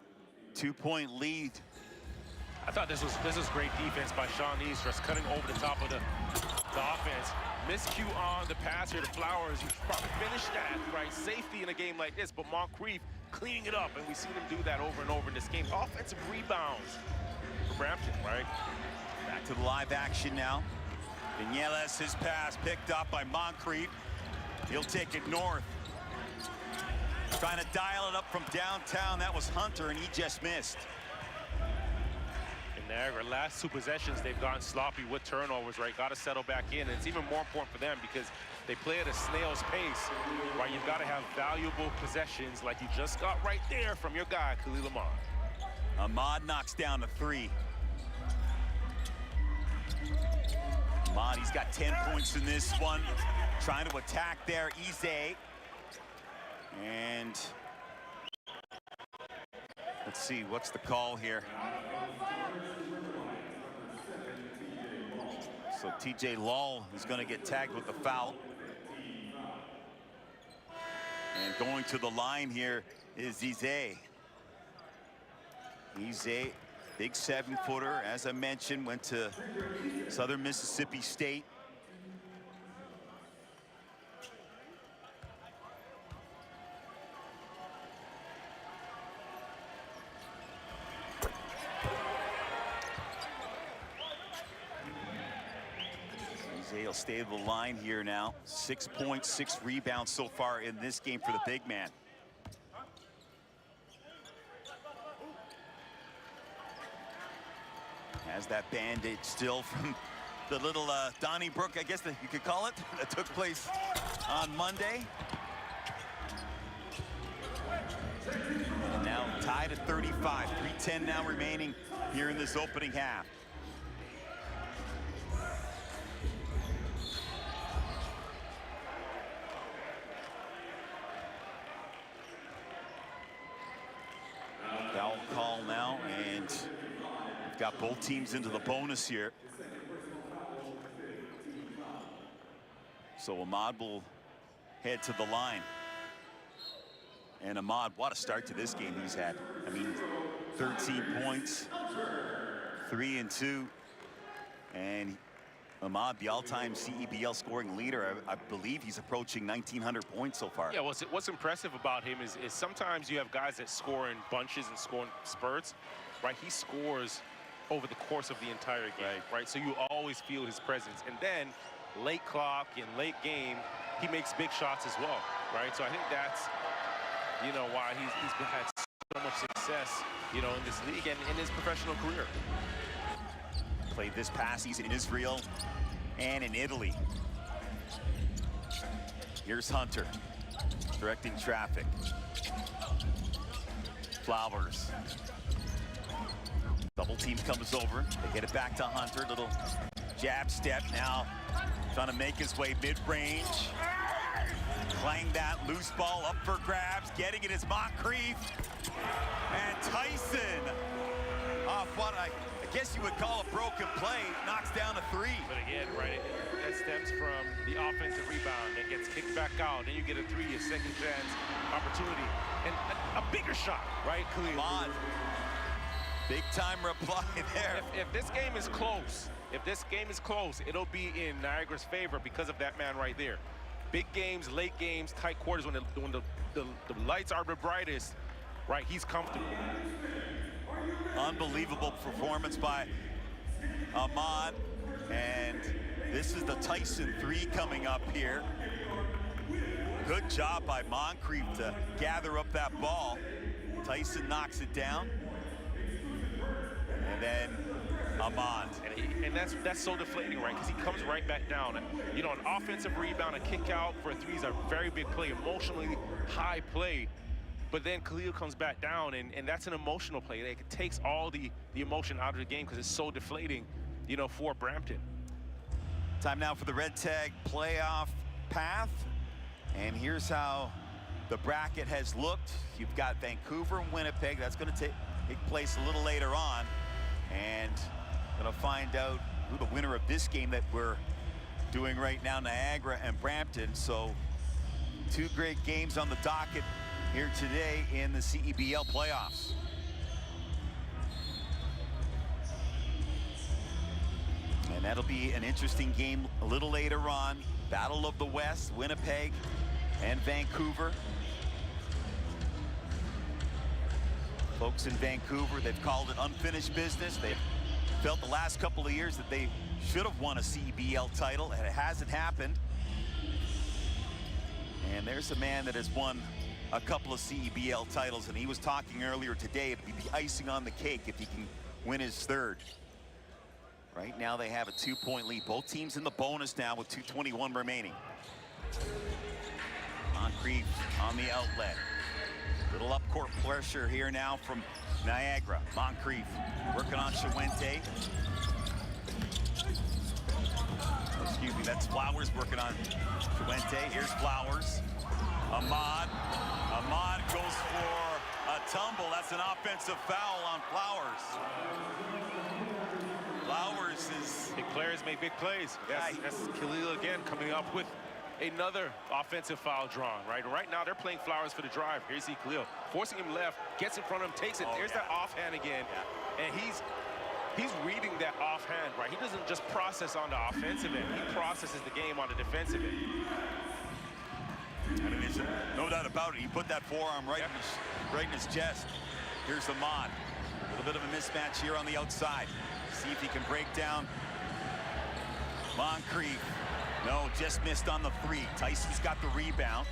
2-point lead. I thought this was great defense by Sean East, just cutting over the top of the offense. Miscue on the pass here to Flowers. You probably finish that, right? Safety in a game like this, but Moncrief cleaning it up, and we've seen him do that over and over in this game. Offensive rebounds for Brampton, right? Back to the live action now. Vinales, his pass picked up by Moncrief. He'll take it north. Trying to dial it up from downtown. That was Hunter, and he just missed. Niagara, last two possessions, they've gotten sloppy with turnovers, right? Got to settle back in, and it's even more important for them because they play at a snail's pace, right? You've got to have valuable possessions like you just got right there from your guy, Khalil Ahmad. Ahmad knocks down the three. Ahmad, he's got 10 points in this one. Trying to attack there, Izé. And let's see, what's the call here? So TJ Lull is going to get tagged with the foul. And going to the line here is Izé. Izé, big 7-footer, as I mentioned, went to Southern Mississippi State. Jose will stay the line here now. 6 points, 6 rebounds so far in this game for the big man. Has that bandage still from the little Donnybrook, I guess that you could call it, that took place on Monday. And now tied at 35, 3:10 now remaining here in this opening half. Foul call now, and we've got both teams into the bonus here. So Ahmad will head to the line. And Ahmad, what a start to this game he's had. I mean, 13 points, 3 and 2. And Ahmad, the all-time CEBL scoring leader, I believe he's approaching 1,900 points so far. Yeah, what's impressive about him is sometimes you have guys that score in bunches and score in spurts, right? He scores over the course of the entire game, right? So you always feel his presence. And then late clock and late game, he makes big shots as well, right? So I think that's, you know, why he's had so much success, you know, in this league and in his professional career. Played this past season in Israel and in Italy. Here's Hunter directing traffic. Flowers. Double team comes over. They get it back to Hunter. Little jab step now. Trying to make his way mid-range. Playing that loose ball up for grabs. Getting it is Moncrief. And Tyson, off what I guess you would call a broken play, knocks down a 3. But again, right, that stems from the offensive rebound. It gets kicked back out. Then you get a 3, a second chance opportunity. And a bigger shot, right, Khalil? Come on. Big time reply there. If this game is close, it'll be in Niagara's favor because of that man right there. Big games, late games, tight quarters, when the lights are the brightest, right, he's comfortable. Unbelievable performance by Ahmad. And this is the Tyson 3 coming up here. Good job by Moncrief to gather up that ball. Tyson knocks it down. And then Ahmad. And that's so deflating, right? Because he comes right back down. And, you know, an offensive rebound, a kick out for a 3 is a very big play, emotionally high play. But then Khalil comes back down, and that's an emotional play. It takes all the emotion out of the game because it's so deflating, you know, for Brampton. Time now for the red tag playoff path. And here's how the bracket has looked. You've got Vancouver and Winnipeg. That's going to take place a little later on. And going to find out who the winner of this game that we're doing right now, Niagara and Brampton. So 2 great games on the docket here today in the CEBL playoffs. And that'll be an interesting game a little later on. Battle of the West, Winnipeg and Vancouver. Folks in Vancouver, they've called it unfinished business. They've felt the last couple of years that they should have won a CEBL title, and it hasn't happened. And there's a man that has won a couple of CEBL titles, and he was talking earlier today, it'd be the icing on the cake if he can win his 3rd. Right now they have a 2-point lead. Both teams in the bonus now with 2:21 remaining. Moncrief on the outlet. Little up court pressure here now from Niagara. Moncrief working on Chiwente. Excuse me, that's Flowers working on Chiwente. Here's Flowers. Ahmad goes for a tumble. That's an offensive foul on Flowers. Flowers is... Big players make big plays. That's Khalil again coming up with another offensive foul drawn, right? Right now they're playing Flowers for the drive. Here's Khalil forcing him left, gets in front of him, takes it. There's that offhand again. And he's reading that offhand, right? He doesn't just process on the offensive end. He processes the game on the defensive end. I mean, there's no doubt about it. He put that forearm right in his chest. Here's Ahmad. A little bit of a mismatch here on the outside. See if he can break down Moncrief, no, just missed on the three. Tyson's got the rebound.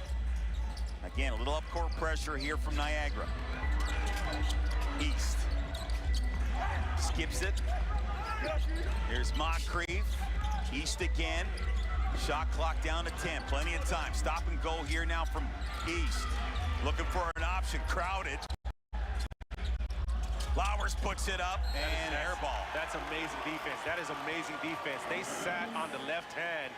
Again, a little up-court pressure here from Niagara. East skips it. Here's Moncrief. East again. Shot clock down to 10. Plenty of time. Stop and go here now from East. Looking for an option. Crowded. Flowers puts it up and air ball. That's amazing defense. That is amazing defense. They sat on the left hand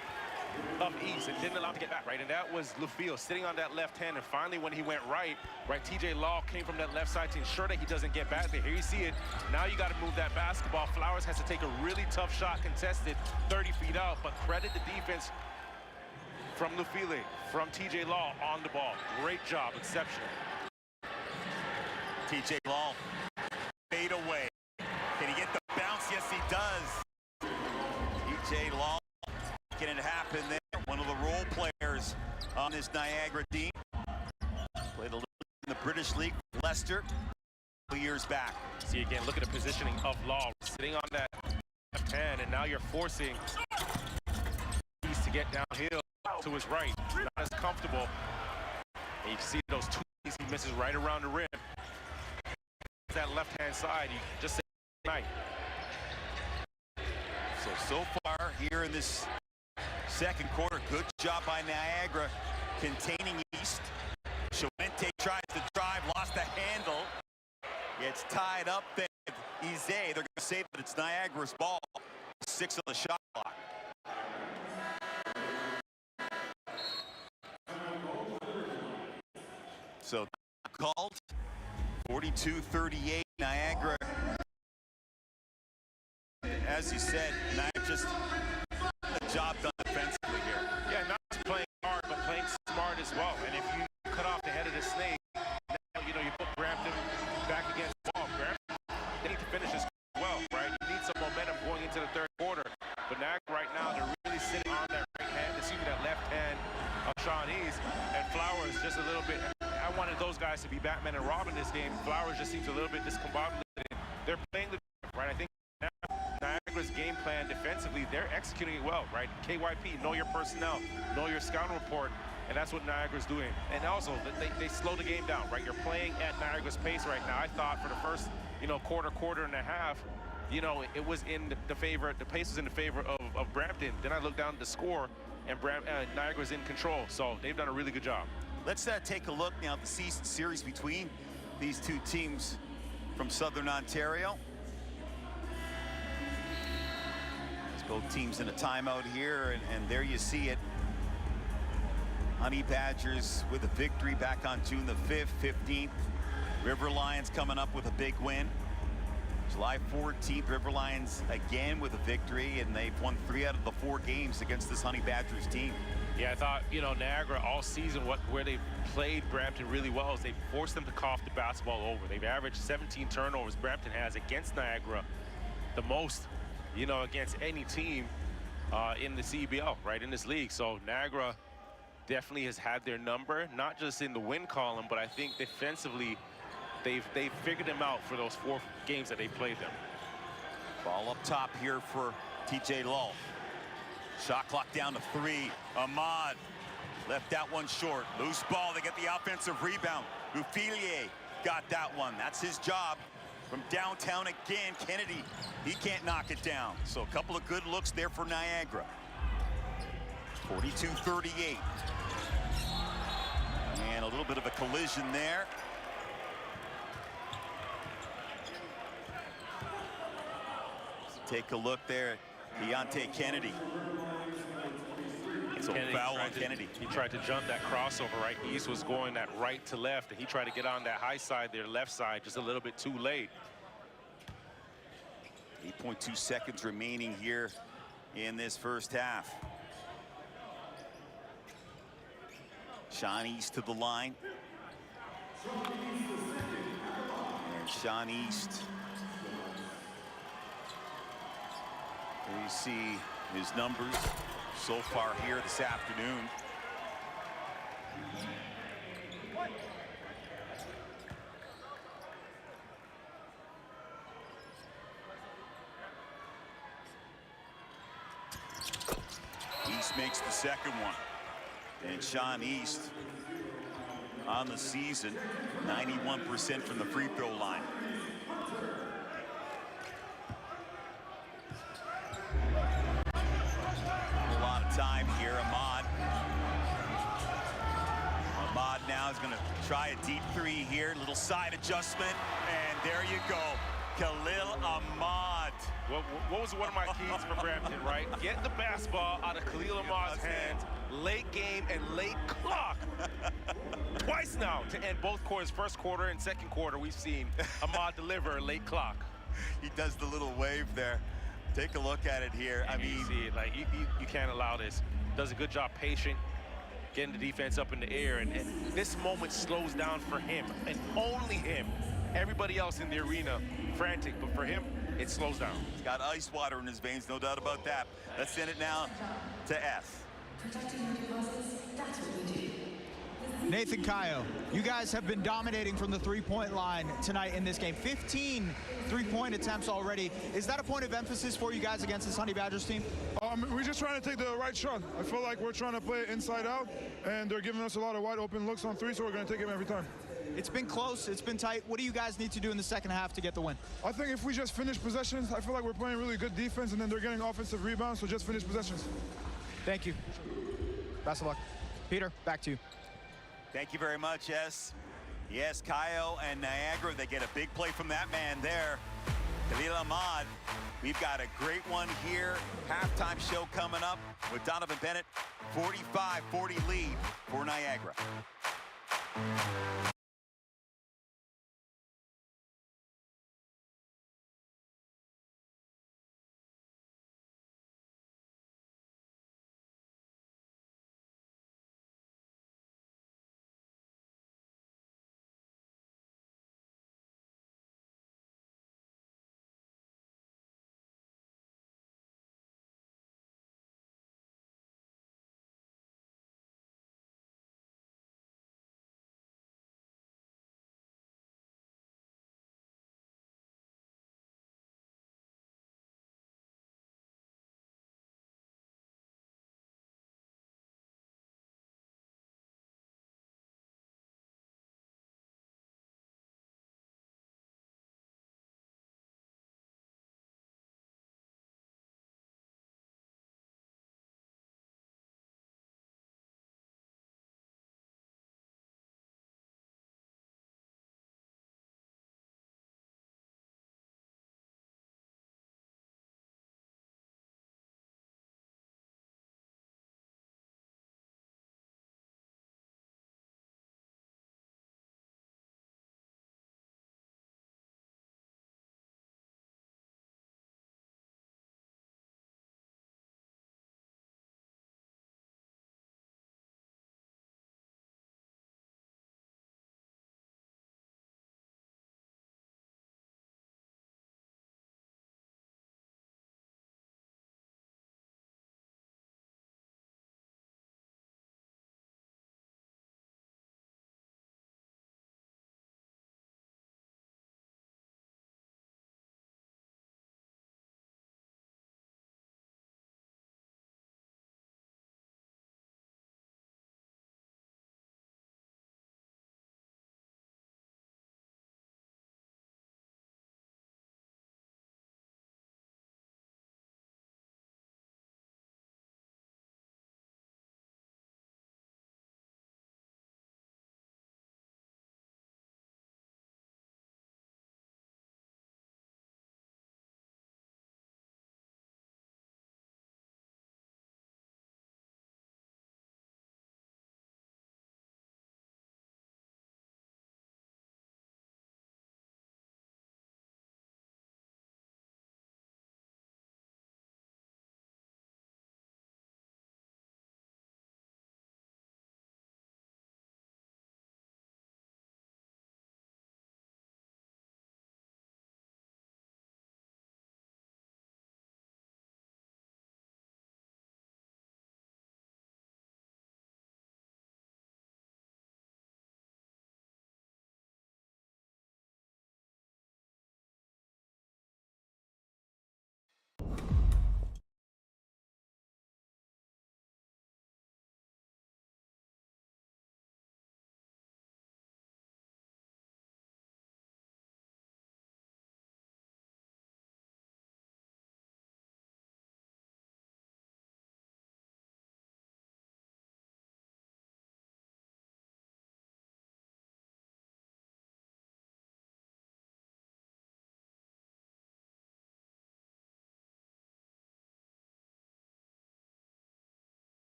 of East and didn't allow him to get back, right? And that was LaFille sitting on that left hand. And finally, when he went right, TJ Law came from that left side to ensure that he doesn't get back there. Here you see it. Now you got to move that basketball. Flowers has to take a really tough shot, contested 30 feet out, but credit the defense from LaFille, from TJ Law on the ball. Great job, exceptional. TJ Law, fade away. Can he get the bounce? Yes, he does. TJ Law making it happen there. One of the role players on this Niagara team. Played a little in the British League, Leicester, a few years back. See again, look at the positioning of Law, sitting on that left hand, and now you're forcing East to get downhill to his right. Not as comfortable. And you can see those two he misses right around the rim. That left-hand side, you just say night. So far here in this second quarter, good job by Niagara containing East. Chawente tries to drive, lost the handle. It's tied up there with Ize. They're going to say that it's Niagara's ball. 6 on the shot clock. So called 42-38 Niagara. As you said, Niagara just a job done defensively here. Yeah, not just playing hard, but playing smart as well. And if you cut off the head of the snake, now you put Brampton back against the wall. Brampton, they need to finish this well, right? You need some momentum going into the third quarter. But Niagara right now, they're really sitting on that right hand, excuse me, that left hand of Shawnese, and Flowers just a little bit. I wanted those guys to be Batman and Robin this game. Flowers just seems a little bit discombobulated. They're playing the right. I think Niagara's game plan defensively, they're executing it well, right? KYP, know your personnel, know your scouting report, and that's what Niagara's doing. And also, they slow the game down, right? You're playing at Niagara's pace right now. I thought for the first, quarter and a half, it was in the favor, the pace was in the favor of Brampton. Then I looked down at the score, and Niagara's in control. So they've done a really good job. Let's take a look now at the season series between these two teams from Southern Ontario. There's both teams in a timeout here, and there you see it. Honey Badgers with a victory back on June the 5th, 15th. River Lions coming up with a big win. July 14th, River Lions again with a victory, and they've won 3 out of the 4 games against this Honey Badgers team. Yeah, I thought, Niagara all season, where they've played Brampton really well is they forced them to cough the basketball over. They've averaged 17 turnovers. Brampton has against Niagara the most, against any team in the CEBL, right, in this league. So Niagara definitely has had their number, not just in the win column, but I think defensively they've figured them out for those 4 games that they played them. Ball up top here for TJ Law. Shot clock down to 3. Ahmad left that one short. Loose ball, they get the offensive rebound. Lufilier got that one. That's his job. From downtown again, Kennedy, he can't knock it down. So a couple of good looks there for Niagara. 42-38. And a little bit of a collision there. Take a look there at Deontay Kennedy. So foul on Kennedy. He tried to jump that crossover, right? East was going that right to left, and he tried to get on that high side there, left side, just a little bit too late. 8.2 seconds remaining here in this first half. Sean East to the line. And Sean East. There you see his numbers so far here this afternoon. makes the second one. And Sean East on the season, 91% from the free throw line. A lot of time here. Ahmad now is going to try a deep three here. Little side adjustment, and there you go. Khalil Ahmad. What was one of my keys for Brampton, right? Get the basketball out of Khalil Ahmad's hands, late game and late clock. Twice now to end both quarters, first quarter and second quarter, we've seen Ahmad deliver a late clock. He does the little wave there. Take a look at it here. And I mean, you see it, like you can't allow this. Does a good job patient, getting the defense up in the air, and this moment slows down for him, and only him. Everybody else in the arena frantic, but for him, it slows down. He's got ice water in his veins, no doubt about that. Let's send it now to S. Nathan Kayo, you guys have been dominating from the three-point line tonight in this game. 15 three-point attempts already. Is that a point of emphasis for you guys against this Honey Badgers team? We're just trying to take the right shot. I feel like we're trying to play it inside out, and they're giving us a lot of wide open looks on three, so we're going to take them every time. It's been close. It's been tight. What do you guys need to do in the second half to get the win? I think if we just finish possessions, I feel like we're playing really good defense, and then they're getting offensive rebounds, so just finish possessions. Thank you. Best of luck. Peter, back to you. Thank you very much, S. Yes, Kayo and Niagara, they get a big play from that man there. Khalil Ahmad, we've got a great one here. Halftime show coming up with Donovan Bennett. 45-40 lead for Niagara.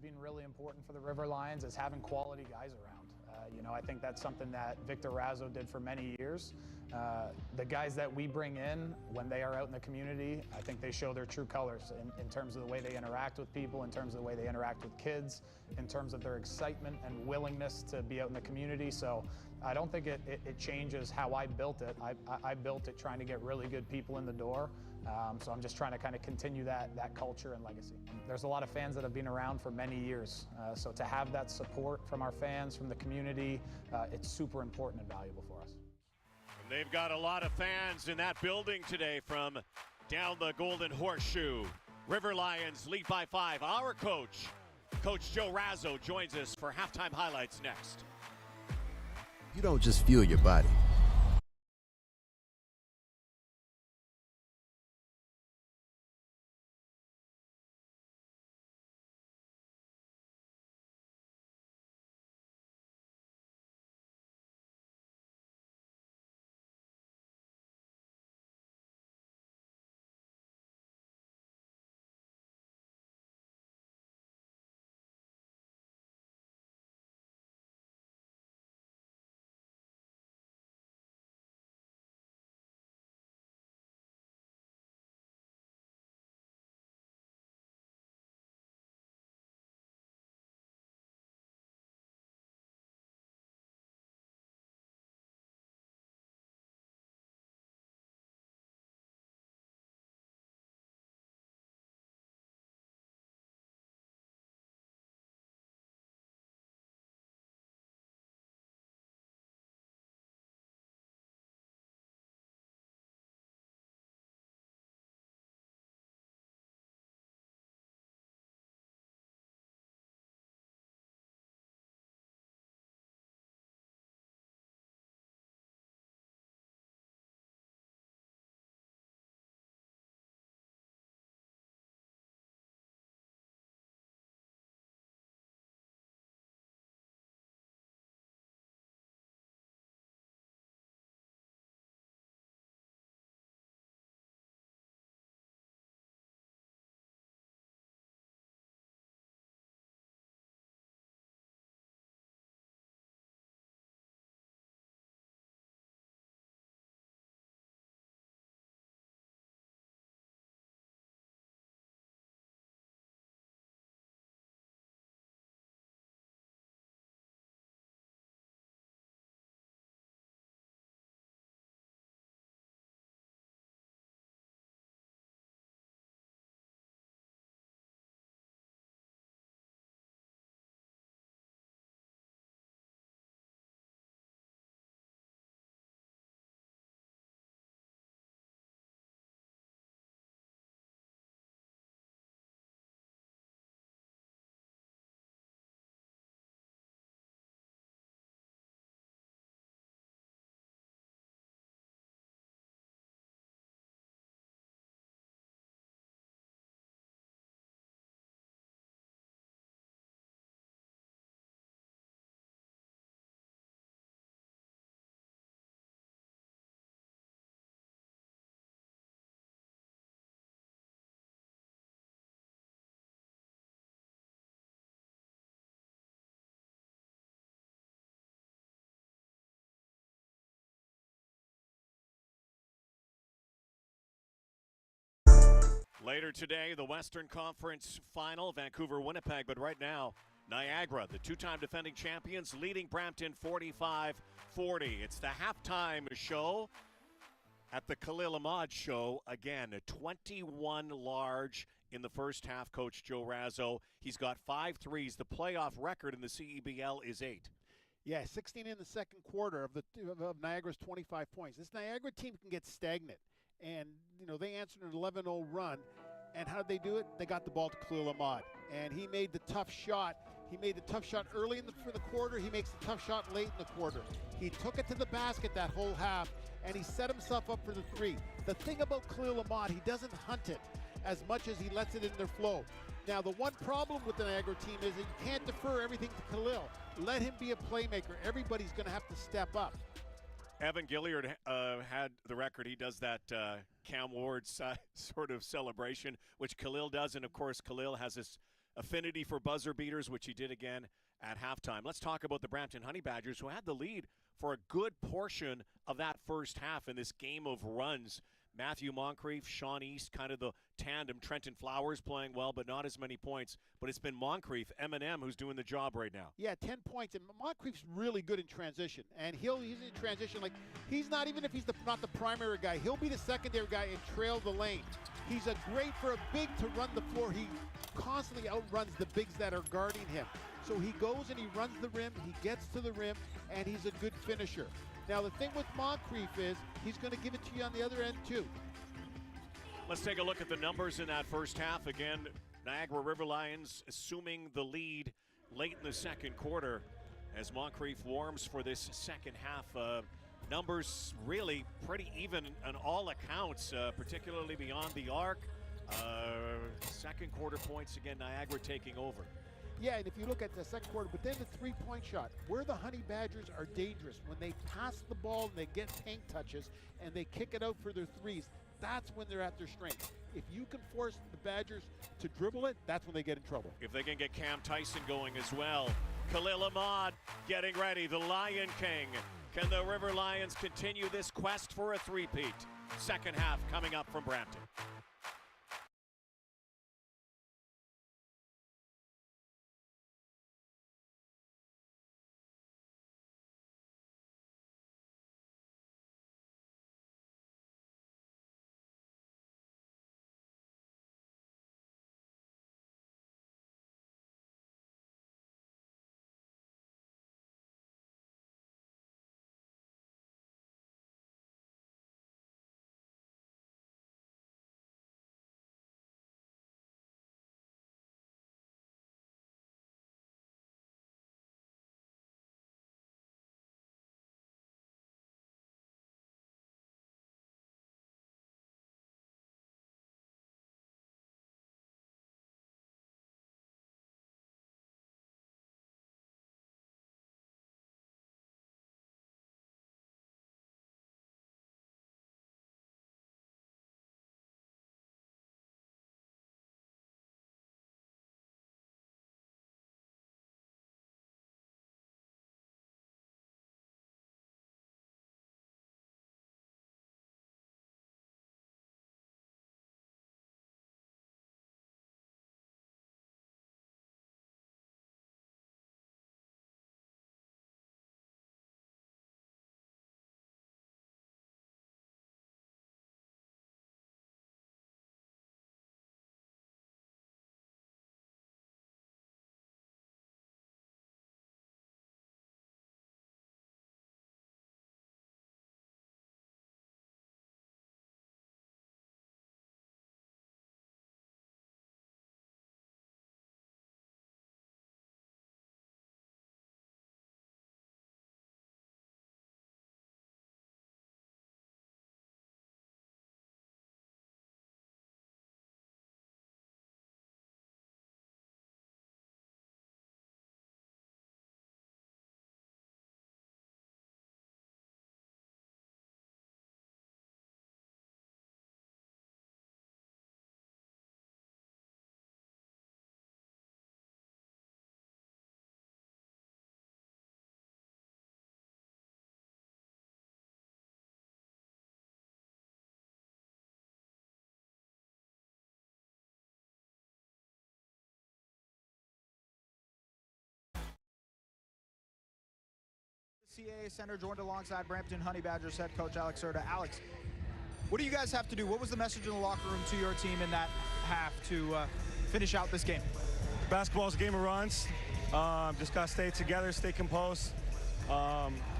been really important for the River Lions is having quality guys around. You know, I think that's something that Victor Razzo did for many years. The guys that we bring in, when they are out in the community, I think they show their true colors in terms of the way they interact with people, in terms of the way they interact with kids, in terms of their excitement and willingness to be out in the community. So I don't think it changes how I built it. I built it trying to get really good people in the door. So I'm just trying to kind of continue that culture and legacy. There's a lot of fans that have been around for many years. So to have that support from our fans, from the community, it's super important and valuable for us. And they've got a lot of fans in that building today from down the Golden Horseshoe. River Lions lead by 5. Our coach, Coach Joe Razzo, joins us for halftime highlights next. You don't just fuel your body. Later today, the Western Conference Final, Vancouver-Winnipeg. But right now, Niagara, the two-time defending champions, leading Brampton 45-40. It's the halftime show at the Khalil Ahmad Show. Again, a 21 large in the first half, Coach Joe Razzo. He's got 5 threes. The playoff record in the CEBL is 8. Yeah, 16 in the second quarter of Niagara's 25 points. This Niagara team can get stagnant. And, you know, they answered an 11-0 run. And how did they do it? They got the ball to Khalil Ahmad. And he made the tough shot. He made the tough shot early for the quarter. He makes the tough shot late in the quarter. He took it to the basket that whole half, and he set himself up for the 3. The thing about Khalil Ahmad, he doesn't hunt it as much as he lets it in their flow. Now, the one problem with the Niagara team is that you can't defer everything to Khalil. Let him be a playmaker. Everybody's going to have to step up. Evan Gilliard had the record. He does that Cam Ward sort of celebration, which Khalil does. And, of course, Khalil has this affinity for buzzer beaters, which he did again at halftime. Let's talk about the Brampton Honey Badgers, who had the lead for a good portion of that first half in this game of runs. Matthew Moncrief, Sean East, kind of the tandem. Trenton Flowers playing well, but not as many points. But it's been Moncrief, M&M, who's doing the job right now. Yeah, 10 points. And Moncrief's really good in transition. And he's in transition like he's not, even if he's not the primary guy, he'll be the secondary guy and trail the lane. He's great for a big to run the floor. He constantly outruns the bigs that are guarding him. So he goes and he runs the rim, he gets to the rim, and he's a good finisher. Now the thing with Moncrief is he's going to give it to you on the other end too. Let's take a look at the numbers in that first half. Again, Niagara River Lions assuming the lead late in the second quarter as Moncrief warms for this second half. Numbers really pretty even on all accounts, particularly beyond the arc. Second quarter points again, Niagara taking over. Yeah, and if you look at the second quarter, but then the three-point shot, where the Honey Badgers are dangerous, when they pass the ball and they get paint touches and they kick it out for their threes, that's when they're at their strength. If you can force the Badgers to dribble it, that's when they get in trouble. If they can get Cam Tyson going as well. Khalil Ahmad getting ready, the Lion King. Can the River Lions continue this quest for a three-peat? Second half coming up from Brampton. CAA Center, joined alongside Brampton Honey Badgers head coach Alex Serta. Alex, what do you guys have to do? What was the message in the locker room to your team in that half to finish out this game? Basketball's a game of runs. Just got to stay together, stay composed,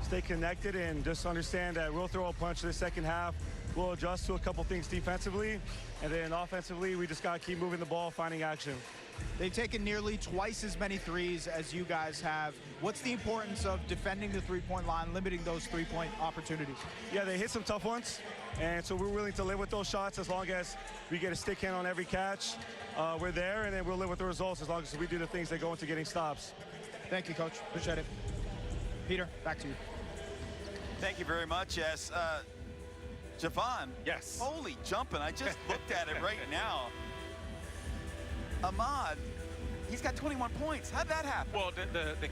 stay connected, and just understand that we'll throw a punch in the second half. We'll adjust to a couple things defensively, and then offensively, we just got to keep moving the ball, finding action. They've taken nearly twice as many threes as you guys have. What's the importance of defending the three-point line, limiting those three-point opportunities? Yeah, they hit some tough ones, and so we're willing to live with those shots as long as we get a stick hand on every catch. We're there, and then we'll live with the results as long as we do the things that go into getting stops. Thank you, Coach. Appreciate it. Peter, back to you. Thank you very much. Yes, Javon. Yes. Holy jumping. I just looked at it right now. Ahmad He's got 21 points. How'd that happen? Well, the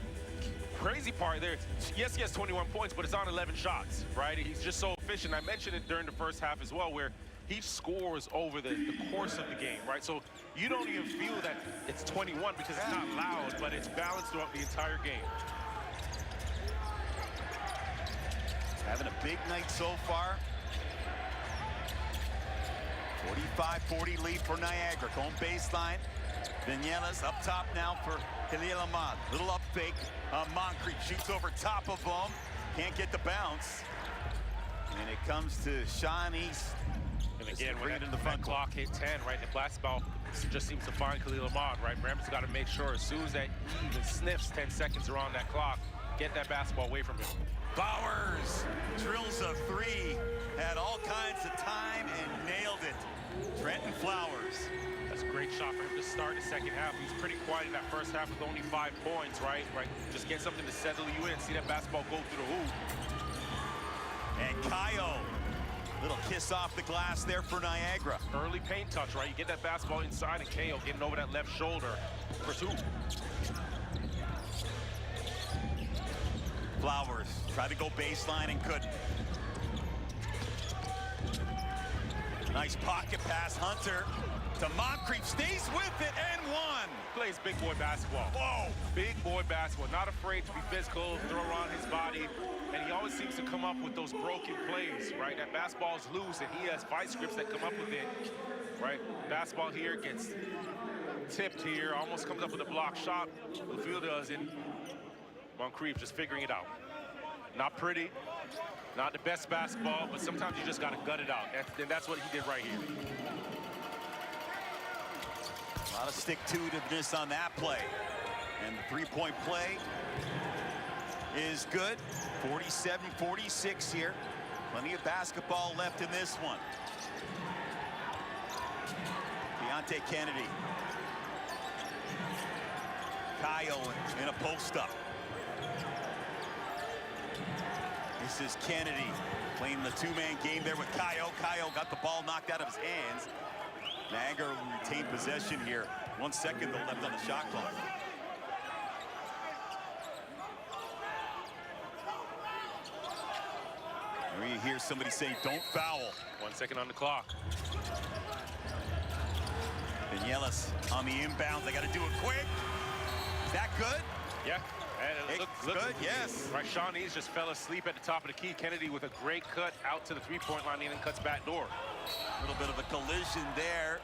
crazy part there, yes, he has 21 points, but it's on 11 shots, right? He's just so efficient. I mentioned it during the first half as well, where he scores over the course of the game, right? So you don't even feel that it's 21 because it's not loud, but it's balanced throughout the entire game. Having a big night so far. 45-40 lead for Niagara. Going baseline. Vinielas up top now for Khalil Ahmad. Little up fake. Moncrief shoots over top of him. Can't get the bounce. And it comes to Sean East. And again, when that clock hit 10, right, the basketball just seems to find Khalil Ahmad, right? Brampton's got to make sure as soon as that even sniffs 10 seconds around that clock, get that basketball away from him. Bowers drills a three. Had all kinds of time and nailed it. Trenton Flowers. That's a great shot for him to start the second half. He's pretty quiet in that first half with only 5 points, right? Just get something to settle you in, see that basketball go through the hoop. And Kayo, little kiss off the glass there for Niagara. Early paint touch, right? You get that basketball inside and Kayo getting over that left shoulder for 2. Flowers tried to go baseline and couldn't. Nice pocket pass, Hunter to Moncrief, stays with it and one. Plays big boy basketball. Whoa! Big boy basketball, not afraid to be physical, throw around his body, and he always seems to come up with those broken plays, right? That basketball's loose, and he has vice grips that come up with it, right? Basketball here gets tipped here, almost comes up with a block shot. Lufil does, and Moncrief just figuring it out. Not pretty, not the best basketball, but sometimes you just got to gut it out, and that's what he did right here. A lot of stick-to-itiveness on that play. And the three-point play is good. 47-46 here. Plenty of basketball left in this one. Deontay Kennedy. Kayo in a post-up. This is Kennedy playing the two-man game there with Kayo. Kayo got the ball knocked out of his hands. Niagara will retain possession here. 1 second though left on the shot clock. There you hear somebody say, don't foul. 1 second on the clock. Vinielas on the inbound. They got to do it quick. Is that good? Yeah. It looks good, yes. Right, Sean East just fell asleep at the top of the key. Kennedy with a great cut out to the three-point line and then cuts back door. A little bit of a collision there.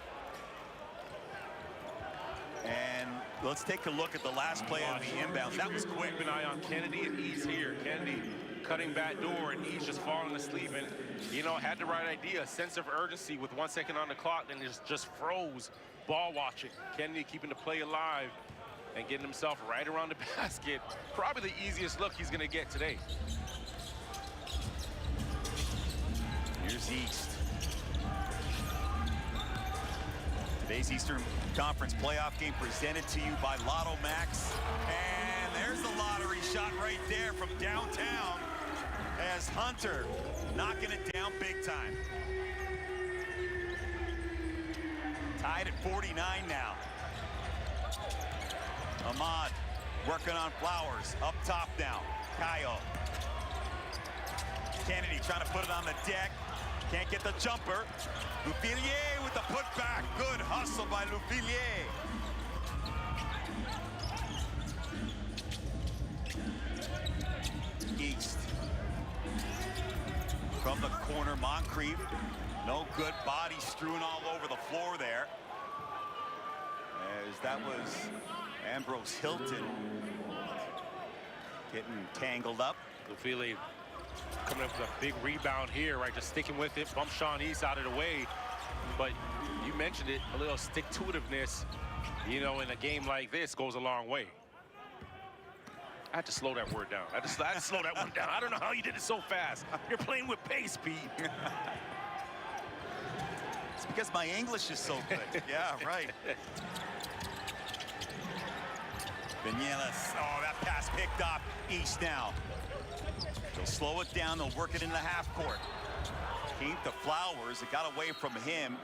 And let's take a look at the last play on the inbounds. That was quick. Keep an eye on Kennedy and East here. Kennedy cutting back door and East just falling asleep. And, you know, had the right idea. A sense of urgency with 1 second on the clock and just froze ball watching. Kennedy keeping the play alive and getting himself right around the basket. Probably the easiest look he's going to get today. Here's East. Today's Eastern Conference playoff game presented to you by Lotto Max. And there's the lottery shot right there from downtown as Hunter knocking it down big time. Tied at 49 now. Ahmad working on Flowers. Up top now. Kayo. Kennedy trying to put it on the deck. Can't get the jumper. Lufilier with the putback. Good hustle by Lufilier. East. From the corner, Moncrief. No good, body strewn all over the floor there. As that was Ambrose Hilton getting tangled up. Lufili coming up with a big rebound here, right? Just sticking with it. Bump Sean East out of the way. But you mentioned it, a little stick-to-itiveness, you know, in a game like this goes a long way. I had to slow that word down. I had to slow that one down. I don't know how you did it so fast. You're playing with pace, Pete. It's because my English is so good. Yeah, right. Vinielas. Oh, that pass picked up. East now. They'll slow it down. They'll work it into half court. Came to Flowers. It got away from him.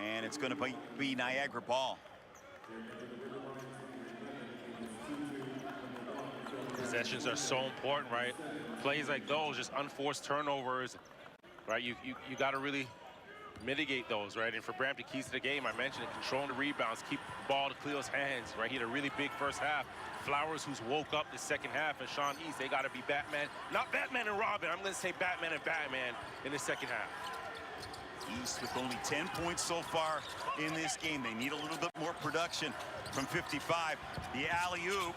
And it's going to be Niagara ball. Possessions are so important, right? Plays like those, just unforced turnovers, right? You got to really mitigate those, right? And for Brampton, keys to the game, I mentioned it, controlling the rebounds, keep the ball to Cleo's hands, right? He had a really big first half. Flowers, who's woke up the second half, and Sean East, they got to be Batman. Not Batman and Robin. I'm going to say Batman and Batman in the second half. East with only 10 points so far in this game. They need a little bit more production from 55. The alley-oop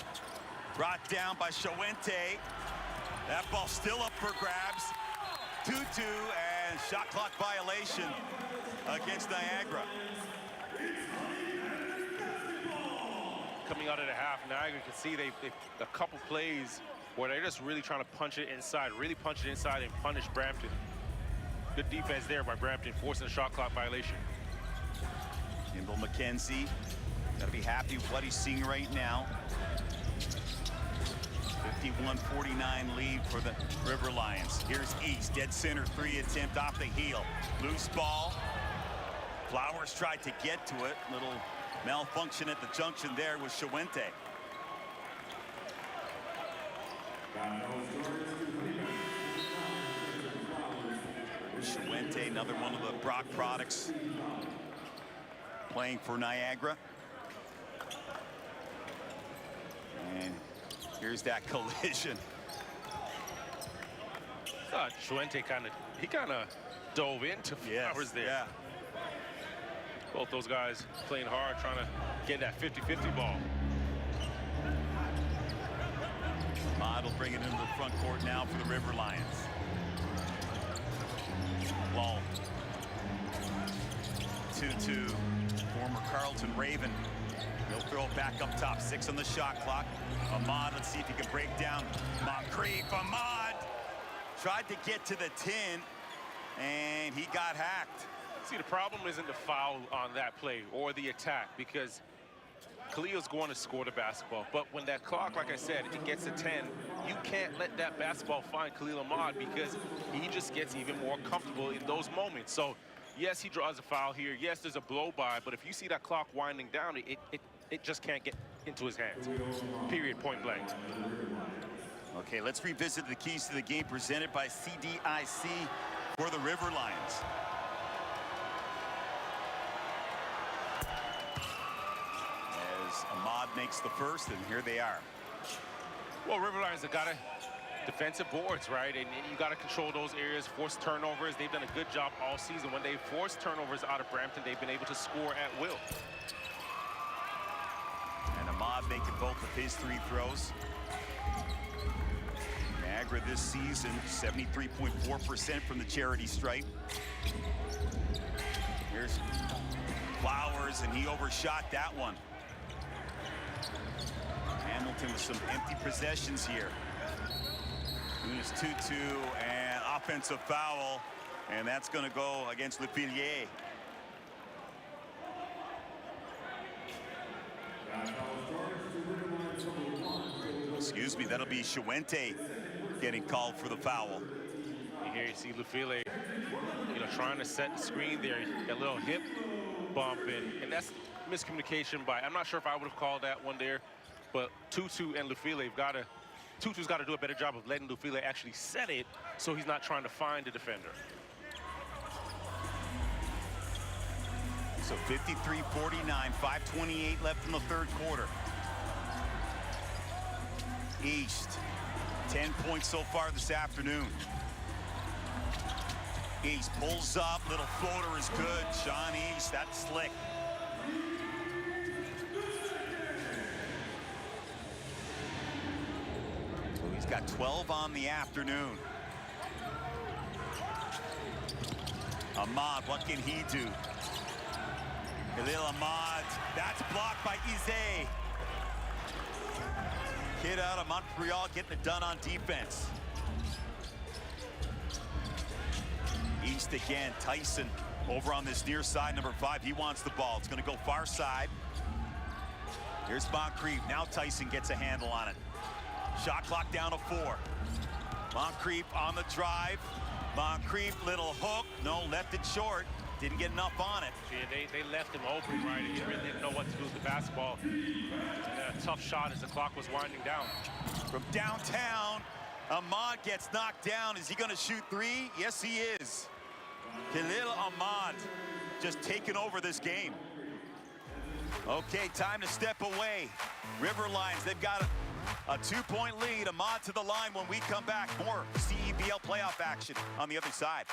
brought down by Shawente. That ball still up for grabs. 2-2 and shot clock violation against Niagara. Coming out of the half, Niagara, you can see they've a couple plays where they're just really trying to punch it inside, and punish Brampton. Good defense there by Brampton, forcing a shot clock violation. Kimball McKenzie, got to be happy with what he's seeing right now. 51-49 lead for the River Lions. Here's East, dead center, 3 attempt off the heel. Loose ball. Flowers tried to get to it. Little malfunction at the junction there with Shawente. Shawente, another one of the Brock products, playing for Niagara. And here's that collision. Thought Shawente kind of dove into Flowers there. Yeah. Both those guys playing hard, trying to get that 50-50 ball. Ahmad will bring it into the front court now for the River Lions. Long. 2-2. Former Carleton Raven. He'll throw it back up top. 6 on the shot clock. Ahmad, let's see if he can break down Moncrief. Ahmad tried to get to the 10, and he got hacked. See, the problem isn't the foul on that play or the attack, because Khalil's going to score the basketball. But when that clock, like I said, it gets to 10, you can't let that basketball find Khalil Ahmad, because he just gets even more comfortable in those moments. So, yes, he draws a foul here. Yes, there's a blow-by. But if you see that clock winding down, it just can't get into his hands. Period, point blank. Okay, let's revisit the keys to the game presented by CDIC for the River Lions. Ahmad makes the first, and here they are. Well, River Lions have got to defensive boards, right? And you got to control those areas, force turnovers. They've done a good job all season. When they force turnovers out of Brampton, they've been able to score at will. And Ahmad making both of his 3 throws. Niagara this season, 73.4% from the charity stripe. Here's Flowers, and he overshot that one. Hamilton with some empty possessions here. It's 2-2 and offensive foul, and that's going to go against Lepilier. Excuse me, that'll be Shawente getting called for the foul. Here you see Lefile, trying to set the screen there. A little hip bump, and that's miscommunication by, I'm not sure if I would have called that one there, but Tutu and Lefile Tutu's got to do a better job of letting Lefile actually set it, so he's not trying to find the defender. So 53-49, 5:28 left in the third quarter. East, 10 points so far this afternoon. East pulls up, little floater is good. Sean East, that's slick. So he's got 12 on the afternoon. Ahmad, what can he do? Khalil Ahmad, that's blocked by Ize. Kid out of Montreal getting it done on defense. East again, Tyson over on this near side, number 5. He wants the ball. It's going to go far side. Here's Moncrief. Now Tyson gets a handle on it. Shot clock down to 4. Moncrief on the drive. Moncrief, little hook. No, left it short. didn't get enough on it. Yeah, they left him open, right? He really didn't know what to do with the basketball. A tough shot as the clock was winding down. From downtown, Ahmad gets knocked down. Is he going to shoot three? Yes, he is. Khalil Ahmad just taking over this game. Okay, time to step away. River Lions, they've got a 2-point lead. Ahmad to the line when we come back. More CEBL playoff action on the other side.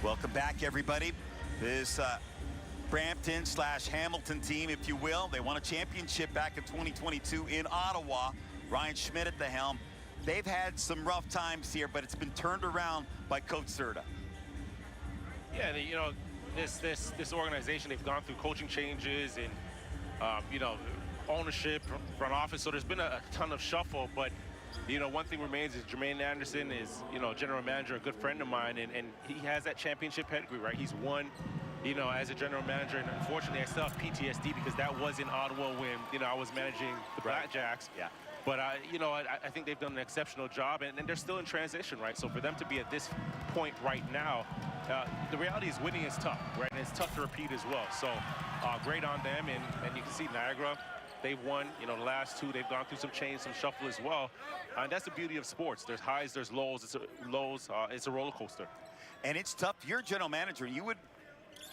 Welcome back, everybody. This Brampton / Hamilton team, if you will, they won a championship back in 2022 in Ottawa. Ryan Schmidt at the helm. They've had some rough times here, but it's been turned around by Coach Serta. Yeah, you know, this organization, they've gone through coaching changes and you know, ownership, front office. So there's been a ton of shuffle, but you know, one thing remains is Jermaine Anderson is, you know, general manager, a good friend of mine, and he has that championship pedigree, right? He's won, you know, as a general manager, and unfortunately I still have PTSD because that was in Ottawa when, you know, I was managing the Blackjacks. Yeah. But, you know, I think they've done an exceptional job, and they're still in transition, right? So for them to be at this point right now, the reality is winning is tough, right? And it's tough to repeat as well. So great on them, and you can see Niagara, they've won, you know, the last two. They've gone through some change, some shuffle as well. And that's the beauty of sports. There's highs, there's lows. It's a roller coaster. And it's tough. You're a general manager. You would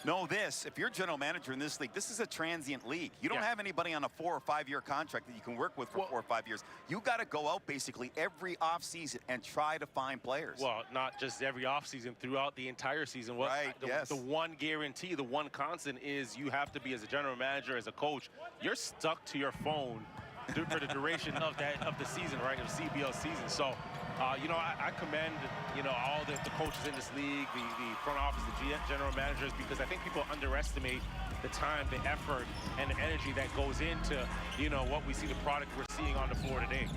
know this. If you're a general manager in this league, this is a transient league. You don't have anybody on a 4 or 5 year contract that you can work with for 4 or 5 years. You got to go out basically every offseason and try to find players. Well, not just every offseason, throughout the entire season. The one guarantee, the one constant is you have to be, as a general manager, as a coach, you're stuck to your phone for the duration of the season, right, of the CBL season. So, you know, I commend, you know, all the coaches in this league, the front office, the general managers, because I think people underestimate the time, the effort, and the energy that goes into, you know, what we see, the product we're seeing on the floor today.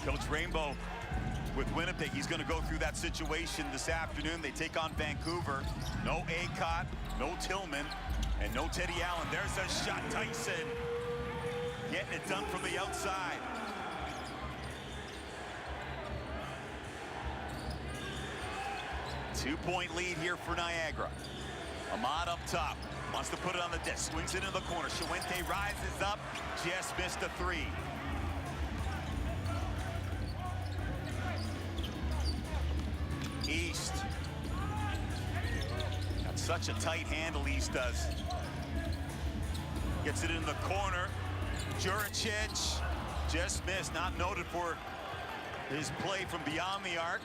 Coach Rainbow with Winnipeg, he's going to go through that situation this afternoon. They take on Vancouver. No Acott, no Tillman, and no Teddy Allen. There's a shot. Tyson getting it done from the outside. Two-point lead here for Niagara. Ahmad up top, wants to put it on the disc, swings it in the corner. Shawente rises up, just missed a three. East. Got such a tight handle, East does. Gets it in the corner. Juricic just missed, not noted for his play from beyond the arc.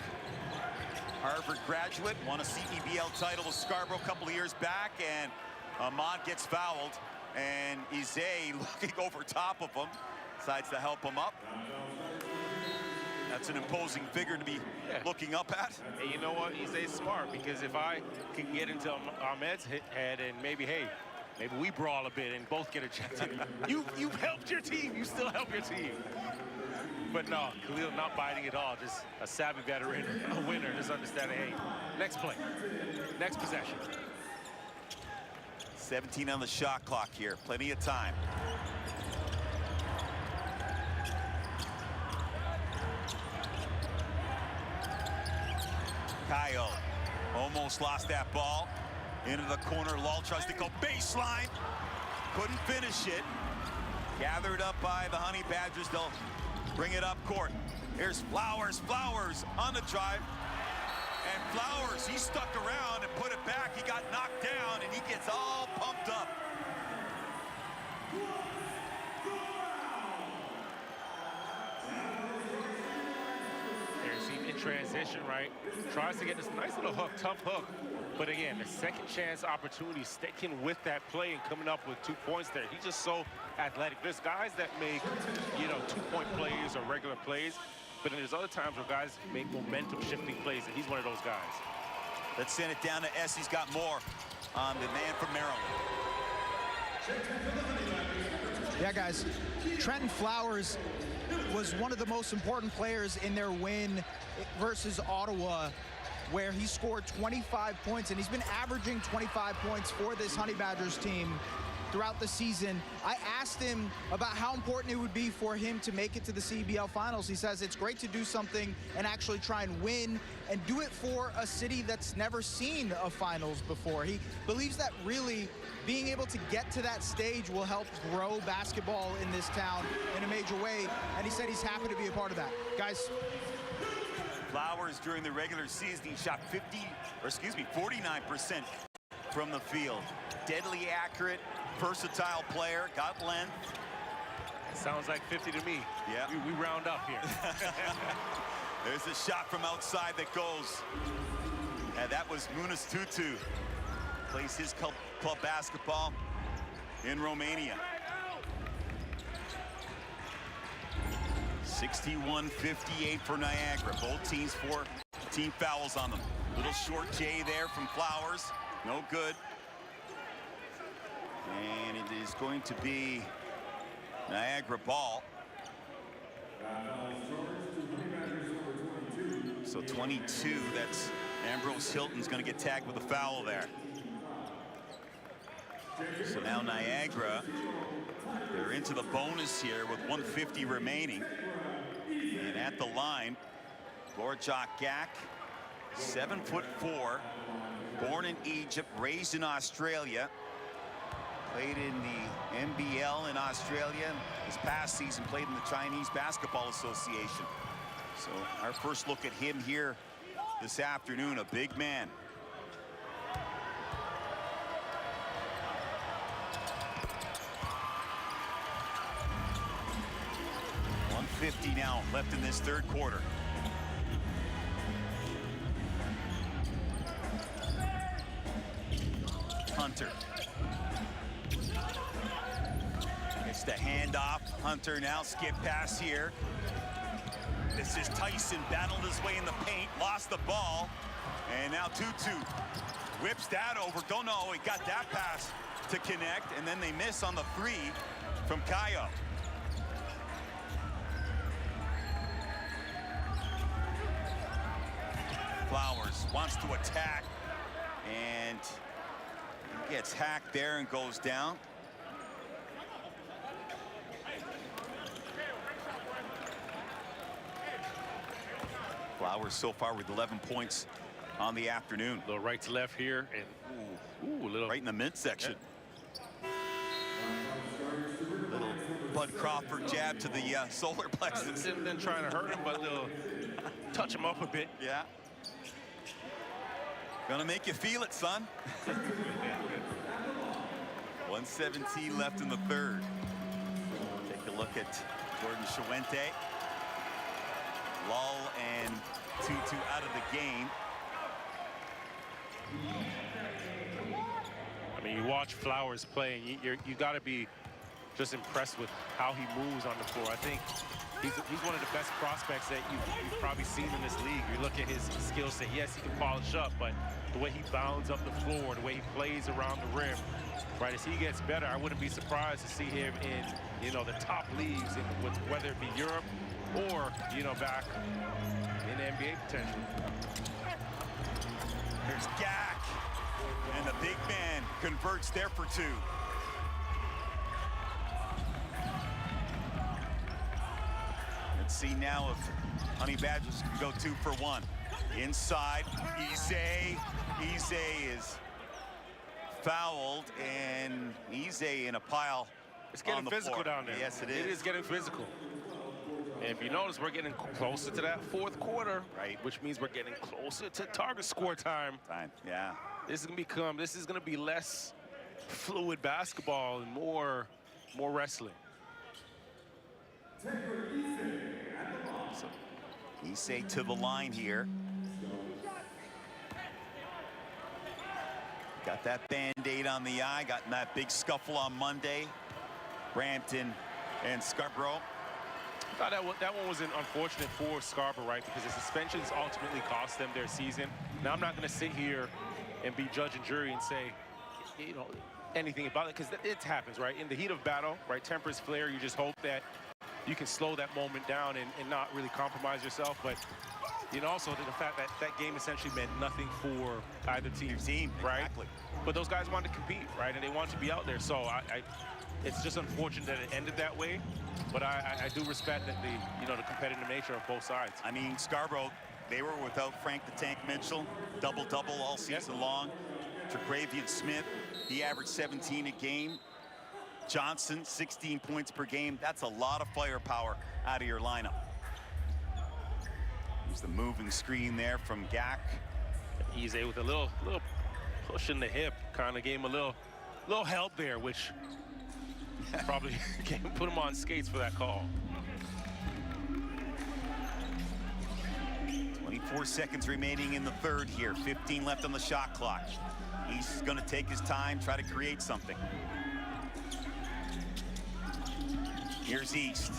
Harvard graduate, won a CEBL title with Scarborough a couple of years back, and Ahmad gets fouled, and Izay looking over top of him, decides to help him up. That's an imposing figure to be looking up at. Hey, you know what? Izay's smart, because if I can get into Ahmed's head and maybe, hey, Maybe we brawl a bit and both get ejected. You've helped your team. You still help your team. But no, Khalil not biting at all. Just a savvy veteran, a winner, just understanding, hey, next play, next possession. 17 on the shot clock here. Plenty of time. Kayo almost lost that ball. Into the corner. Lal tries to go baseline. Couldn't finish it. Gathered up by the Honey Badgers. They'll bring it up court. Here's Flowers. Flowers on the drive. And Flowers, he stuck around and put it back. He got knocked down, and he gets all pumped up. There's him in transition, right? Tries to get this nice little hook, tough hook. But again, the second chance opportunity, sticking with that play and coming up with 2 points there. He's just so athletic. There's guys that make, 2-point plays or regular plays. But then there's other times where guys make momentum-shifting plays, and he's one of those guys. Let's send it down to S. He's got more on the man from Maryland. Yeah, guys, Trenton Flowers was one of the most important players in their win versus Ottawa, where he scored 25 points, and he's been averaging 25 points for this Honey Badgers team throughout the season. I asked him about how important it would be for him to make it to the CEBL finals. He says it's great to do something and actually try and win and do it for a city that's never seen a finals before. He believes that really being able to get to that stage will help grow basketball in this town in a major way, and he said he's happy to be a part of that. Guys. Flowers during the regular season, he shot 49% from the field. Deadly accurate, versatile player, got length. It sounds like 50 to me. Yeah. We round up here. There's a shot from outside that goes. And that was Munas Tutu. Plays his club basketball in Romania. 61-58 for Niagara. Both teams 4 team fouls on them. Little short J there from Flowers. No good. And it is going to be Niagara ball. So 22, that's Ambrose Hilton's going to get tagged with a foul there. So now Niagara, they're into the bonus here with 150 remaining. And at the line, Borjak Gak, 7'4", born in Egypt, raised in Australia, played in the NBL in Australia. This past season played in the Chinese Basketball Association. So our first look at him here this afternoon, a big man. .150 now left in this third quarter. Hunter. It's the handoff. Hunter now skip pass here. This is Tyson, battled his way in the paint, lost the ball, and now Tutu whips that over. Don't know, he got that pass to connect, and then they miss on the three from Kayo. Flowers wants to attack, and he gets hacked there and goes down. Flowers so far with 11 points on the afternoon. Little right to left here, and ooh, little right in the mid section. Yeah. Little Bud Crawford jab to the solar plexus. Then trying to hurt him, but little touch him up a bit. Yeah. Gonna make you feel it, son. 1:17 left in the third. Take a look at Jordan Shawente. Lull and Tutu out of the game. I mean, you watch Flowers play, and you got to be just impressed with how he moves on the floor. I think He's one of the best prospects that you've probably seen in this league. You look at his skill set. Yes, he can polish up, but the way he bounds up the floor, the way he plays around the rim, right? As he gets better, I wouldn't be surprised to see him in, you know, the top leagues, whether it be Europe or, you know, back in the NBA potentially. Here's Gak, and the big man converts there for two. Let's see now if Honey Badgers can go 2 for 1. Inside, Eze is fouled, and Eze in a pile. It's getting physical down there. Yes, it is. It is getting physical. And if you notice, we're getting closer to that fourth quarter, right? Which means we're getting closer to target score time. Yeah. This is gonna be less fluid basketball and more wrestling. So, Isse to the line here. Got that Band-Aid on the eye, got in that big scuffle on Monday. Brampton and Scarborough. I thought that one was unfortunate for Scarborough, right? Because the suspensions ultimately cost them their season. Now, I'm not going to sit here and be judge and jury and say, you know, anything about it, because it happens, right? In the heat of battle, right? Tempers flare. You just hope that you can slow that moment down and not really compromise yourself. But, you know, also the fact that that game essentially meant nothing for either team, right? Exactly. But those guys wanted to compete, right? And they wanted to be out there. So it's just unfortunate that it ended that way. But I do respect that the competitive nature of both sides. I mean, Scarborough, they were without Frank the Tank Mitchell, double-double all season long. Tregravian Smith, he averaged 17 a game. Johnson, 16 points per game. That's a lot of firepower out of your lineup. There's the moving screen there from Gak. Eze with a little push in the hip, kind of gave him a little help there, which probably put him on skates for that call. 24 seconds remaining in the third here. 15 left on the shot clock. He's going to take his time, try to create something. Here's East.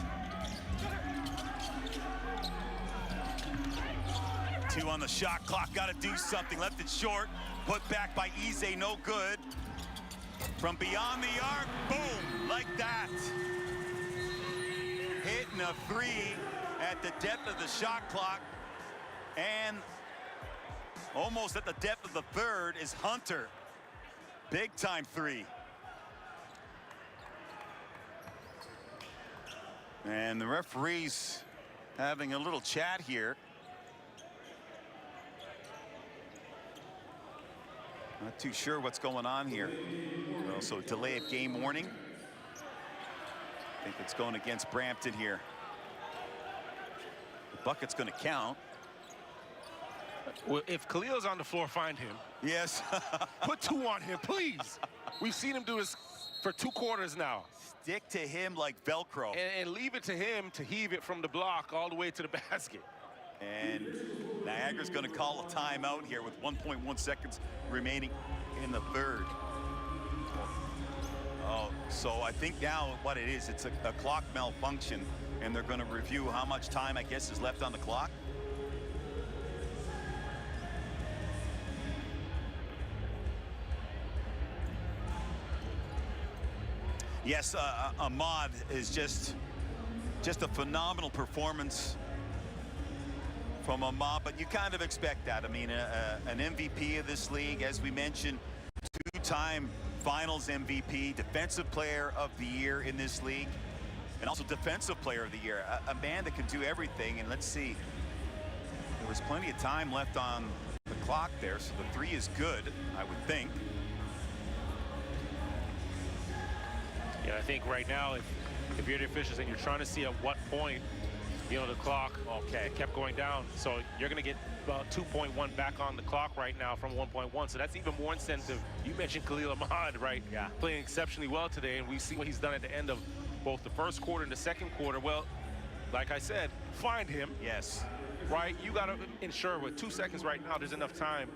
2 on the shot clock. Got to do something. Left it short. Put back by Eze. No good. From beyond the arc. Boom. Like that. Hitting a 3 at the depth of the shot clock. And almost at the depth of the third is Hunter. Big time 3. And the referee's having a little chat here. Not too sure what's going on here. Also, delay of game warning. I think it's going against Brampton here. The bucket's going to count. Well, if Khalil's on the floor, find him. Yes. Put 2 on him, please. We've seen him do this for 2 quarters now. Stick to him like Velcro. And leave it to him to heave it from the block all the way to the basket. And Niagara's going to call a timeout here with 1.1 seconds remaining in the third. Oh, so I think now what it is, it's a clock malfunction, and they're going to review how much time, I guess, is left on the clock. Yes, Ahmad is just a phenomenal performance from Ahmad, but you kind of expect that. I mean, an MVP of this league, as we mentioned, 2-time Finals MVP, Defensive Player of the Year in this league, and also Defensive Player of the Year. A man that can do everything, and let's see. There was plenty of time left on the clock there, so the 3 is good, I would think. Yeah, I think right now, if you're the officials and you're trying to see at what point, you know, the clock, kept going down. So you're going to get about 2.1 back on the clock right now from 1.1. So that's even more incentive. You mentioned Khalil Ahmad, right? Yeah. Playing exceptionally well today, and we see what he's done at the end of both the first quarter and the second quarter. Well, like I said, find him. Yes. Right? You got to ensure with 2 seconds right now, there's enough time,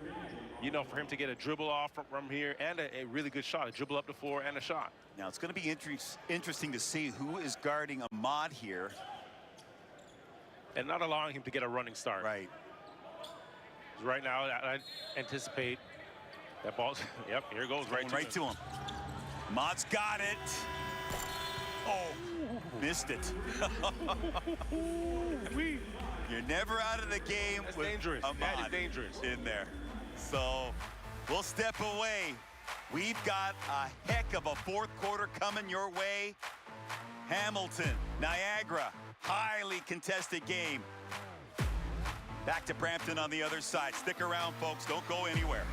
you know, for him to get a dribble off from here and a really good shot, a dribble up the floor and a shot. Now, it's going to be interesting to see who is guarding Ahmad here. and not allowing him to get a running start. Right. Right now, I anticipate that ball's, yep, here it goes, right to him. Ahmad's got it. Oh, missed it. You're never out of the game. That's with dangerous. Ahmad That is dangerous. in there. So we'll step away. We've got a heck of a fourth quarter coming your way. Hamilton, Niagara, highly contested game. Back to Brampton on the other side. Stick around, folks. Don't go anywhere.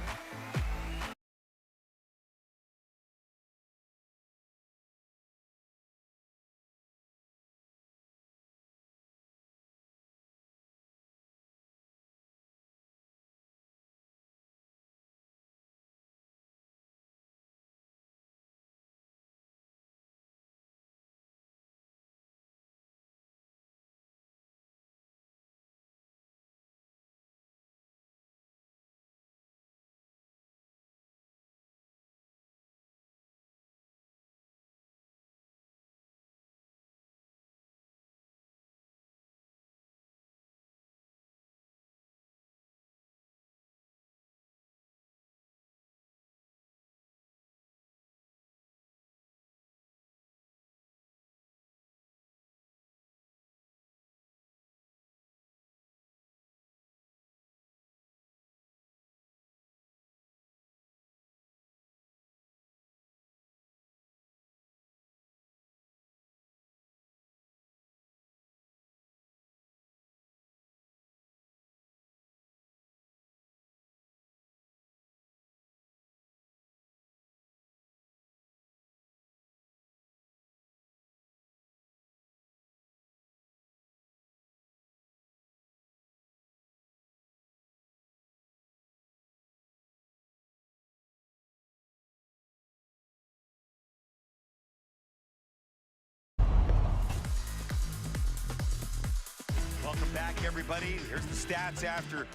Welcome back, everybody. Here's the stats after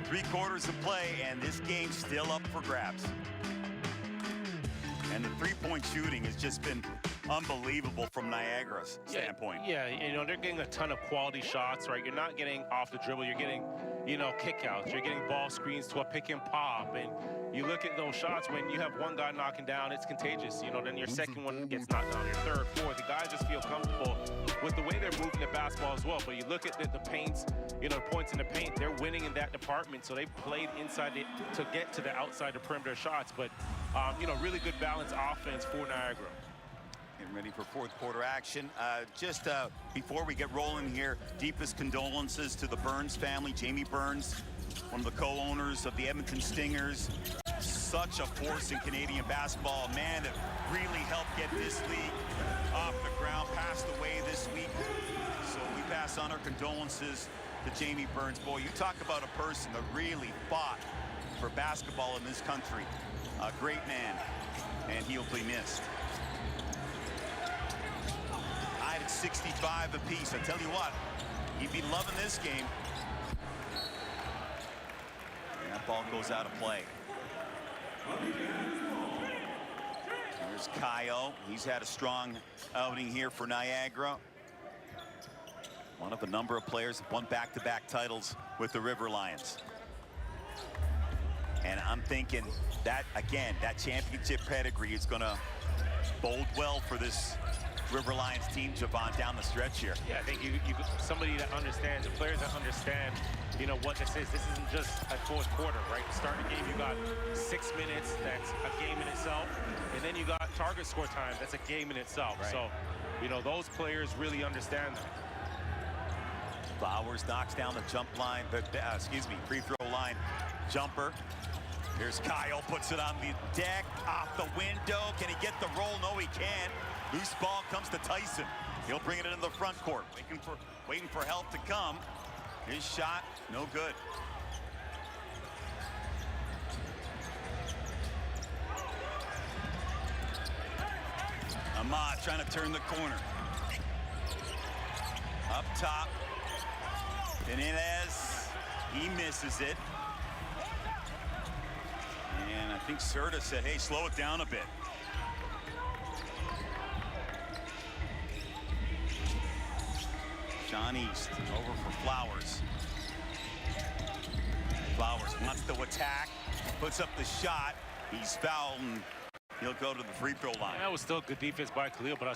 3 quarters of play, and this game's still up for grabs. And the three-point shooting has just been unbelievable from Niagara's standpoint. Yeah, you know, they're getting a ton of quality shots, right? You're not getting off the dribble. You're getting, you know, kickouts. You're getting ball screens to a pick and pop. And you look at those shots, when you have one guy knocking down, it's contagious. You know, then your second one gets knocked down, your third, fourth. The guys just feel comfortable with the way they're moving the basketball as well. But you look at the paints, you know, points in the paint, they're winning in that department. So they've played inside to get to the outside the perimeter shots. But, you know, really good balanced offense for Niagara. Getting ready for fourth quarter action. Just before we get rolling here, deepest condolences to the Burns family. Jamie Burns, one of the co-owners of the Edmonton Stingers. Such a force in Canadian basketball. A man that really helped get this league off the ground. Passed away this week. So we pass on our condolences to Jamie Burns. Boy, you talk about a person that really fought for basketball in this country. A great man, and he'll be missed. Tied at 65 apiece. I tell you what, he'd be loving this game. And that ball goes out of play. Here's Kaio. He's had a strong outing here for Niagara. One of a number of players that won back-to-back titles with the River Lions. And I'm thinking that, again, that championship pedigree is going to bode well for this River Lions team, Javon, down the stretch here. Yeah, I think you somebody that understands, the players that understand, you know, what this is. This isn't just a fourth quarter, right? To start the game, you got 6 minutes. That's a game in itself. And then you got target score time. That's a game in itself. Right. So, you know, those players really understand that. Bowers knocks down the jump line, free throw line jumper. Here's Kyle, puts it on the deck, off the window. Can he get the roll? No, he can't. Loose ball comes to Tyson. He'll bring it into the front court, waiting for help to come. His shot, no good. Ahmad trying to turn the corner. Up top. Benitez, he misses it. And I think Serta said, hey, slow it down a bit. Sean East over for Flowers. Flowers wants to attack, puts up the shot. He's fouled, and he'll go to the free throw line. That was still good defense by Khalil, but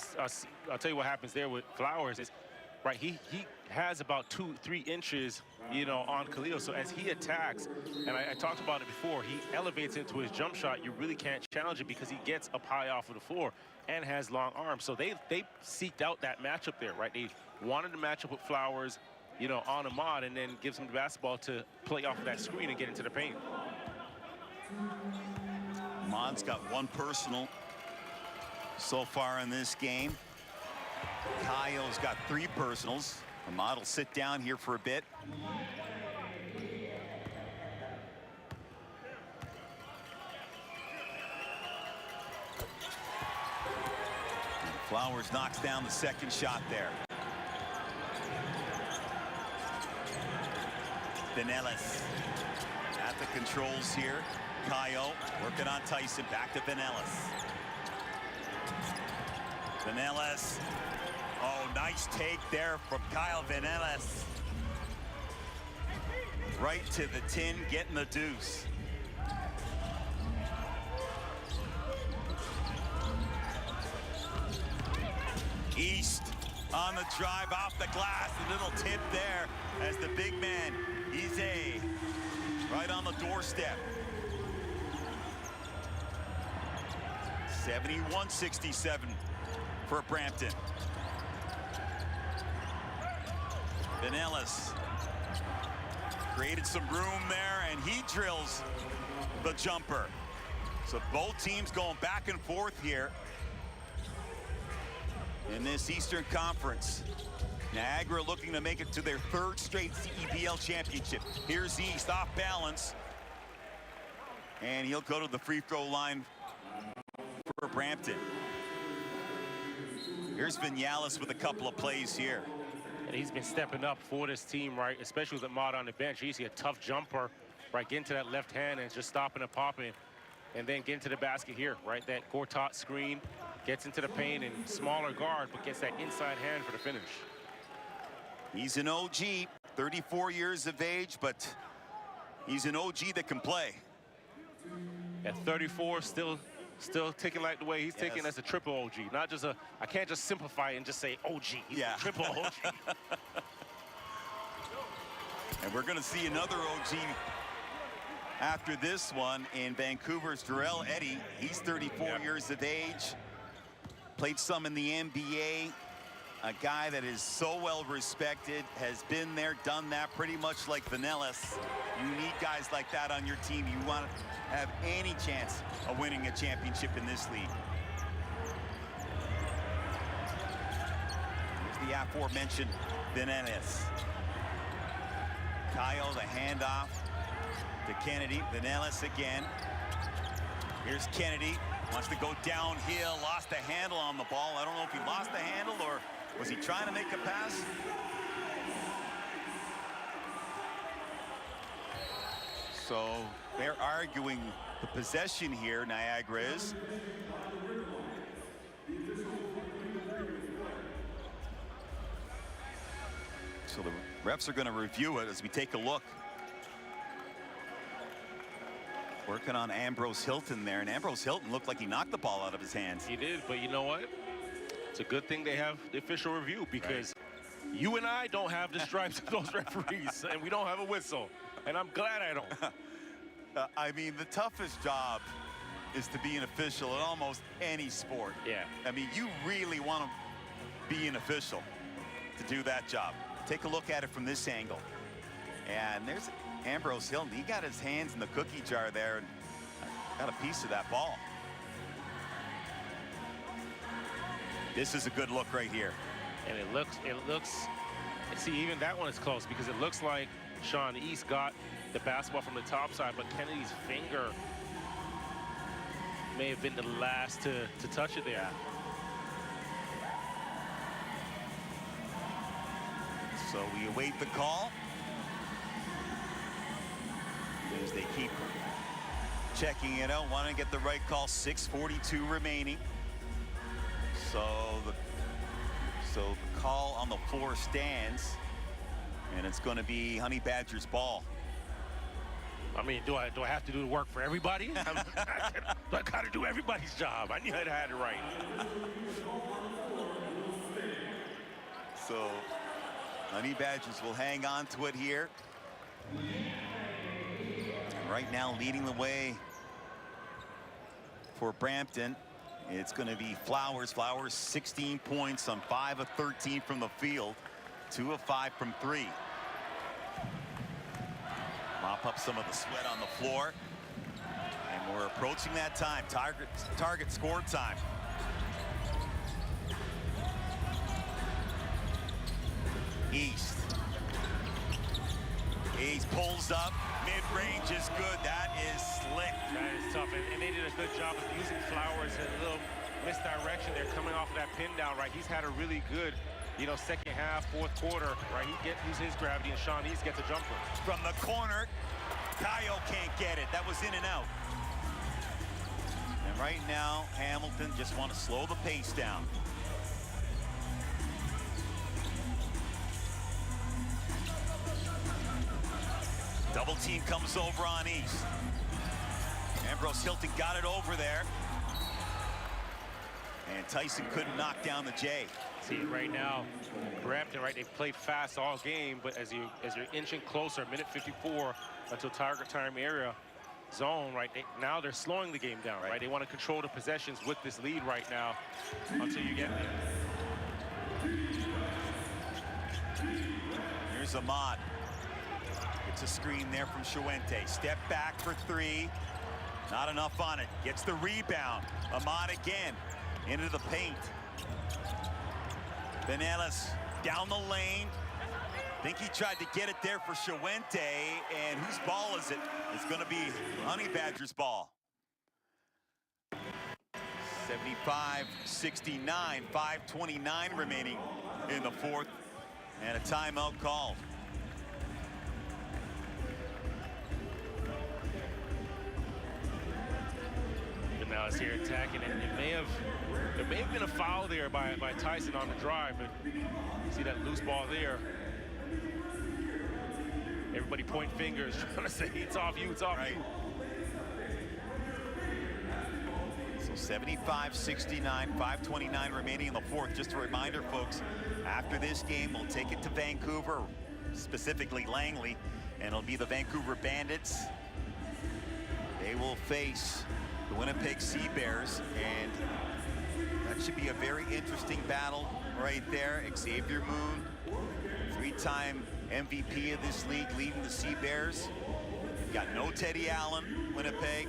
I'll tell you what happens there with Flowers is, right, he has about 2-3 inches, you know, on Khalil. So as he attacks, and I talked about it before, he elevates into his jump shot. You really can't challenge it because he gets up high off of the floor and has long arms. So they seeked out that matchup there, right? They wanted to match up with Flowers, you know, on Ahmad, and then gives him the basketball to play off of that screen and get into the paint. Ahmad's got one personal so far in this game. Kyle's got 3 personals. Ahmad will sit down here for a bit. And Flowers knocks down the second shot there. Vanellis at the controls here. Kyle working on Tyson. Back to Vanellis. Vanellis. Oh, nice take there from Kyle Vanellis. Right to the tin, getting the deuce. East on the drive off the glass. A little tip there as the big man, Eze, right on the doorstep. 71-67 for Brampton. Vanellis created some room there, and he drills the jumper. So both teams going back and forth here in this Eastern Conference. Niagara looking to make it to their 3rd straight CEBL championship. Here's East off balance, and he'll go to the free throw line for Brampton. Here's Vinales with a couple of plays here. And he's been stepping up for this team, right? Especially with Ahmad on the bench. You see a tough jumper, right? Get into that left hand and just stopping and popping. And then get into the basket here, right? That Gortat screen, gets into the paint, and smaller guard, but gets that inside hand for the finish. He's an OG, 34 years of age, but he's an OG that can play. At 34, still taking like the way he's taking as a triple OG, not just a, I can't just simplify it and just say OG. He's a triple OG. And we're going to see another OG after this one in Vancouver's Jarrell Eddy. He's 34 years of age, played some in the NBA. A guy that is so well respected, has been there, done that, pretty much like Vanellis. You need guys like that on your team. You want to have any chance of winning a championship in this league. Here's the aforementioned Vanellis. Kyle, the handoff to Kennedy. Vanellis again. Here's Kennedy. Wants to go downhill. Lost the handle on the ball. I don't know if he lost the handle or was he trying to make a pass? So they're arguing the possession here, Niagara is. So the refs are going to review it as we take a look. Working on Ambrose Hilton there, and Ambrose Hilton looked like he knocked the ball out of his hands. He did, but you know what? It's a good thing they have the official review, because you and I don't have the stripes of those referees, and we don't have a whistle, and I'm glad I don't. I mean, the toughest job is to be an official in almost any sport. Yeah. I mean, you really want to be an official to do that job. Take a look at it from this angle. And there's Ambrose Hilton. He got his hands in the cookie jar there and got a piece of that ball. This is a good look right here. And it looks, see, even that one is close, because it looks like Sean East got the basketball from the top side, but Kennedy's finger may have been the last to touch it there. So we await the call. As they keep checking it out, want to get the right call. 6:42 remaining. So the So the call on the floor stands, and it's going to be Honey Badger's ball. I mean, do I have to do the work for everybody? I got to do everybody's job. I knew I had it right. So Honey Badgers will hang on to it here. And right now, leading the way for Brampton, it's going to be Flowers. Flowers 16 points on 5 of 13 from the field, 2 of 5 from 3. Mop up some of the sweat on the floor. And we're approaching that time. Target score time. East. East pulls up. Mid-range is good. That is slick. That is tough. And they did a good job of using Flowers in a little misdirection. They're coming off of that pin down, right? He's had a really good, you know, second half, fourth quarter, right? He uses his gravity, and Sean East gets a jumper. From the corner, Kayo can't get it. That was in and out. And right now, Hamilton just want to slow the pace down. Double team comes over on East. Ambrose Hilton got it over there. And Tyson couldn't knock down the J. See, right now, Brampton, right, they've played fast all game, but as you're inching closer, minute 54 until target time area zone, right, now they're slowing the game down, right? They want to control the possessions with this lead right now until you get there. Here's Ahmad. Gets a screen there from Chuente. Step back for 3. Not enough on it. Gets the rebound. Ahmad again into the paint. Benelas down the lane. Think he tried to get it there for Chuente. And whose ball is it? It's going to be Honey Badger's ball. 75-69. 5:29 remaining in the fourth. And a timeout called. Now it's here attacking, and there may have been a foul there by Tyson on the drive, but you see that loose ball there. Everybody point fingers, trying to say it's off you, it's off you. So 75-69, 5:29 remaining in the fourth. Just a reminder, folks, after this game, we'll take it to Vancouver, specifically Langley, and it'll be the Vancouver Bandits. They will face the Winnipeg Sea Bears, and that should be a very interesting battle right there. Xavier Moon, 3-time MVP of this league, leading the Sea Bears. Got no Teddy Allen, Winnipeg,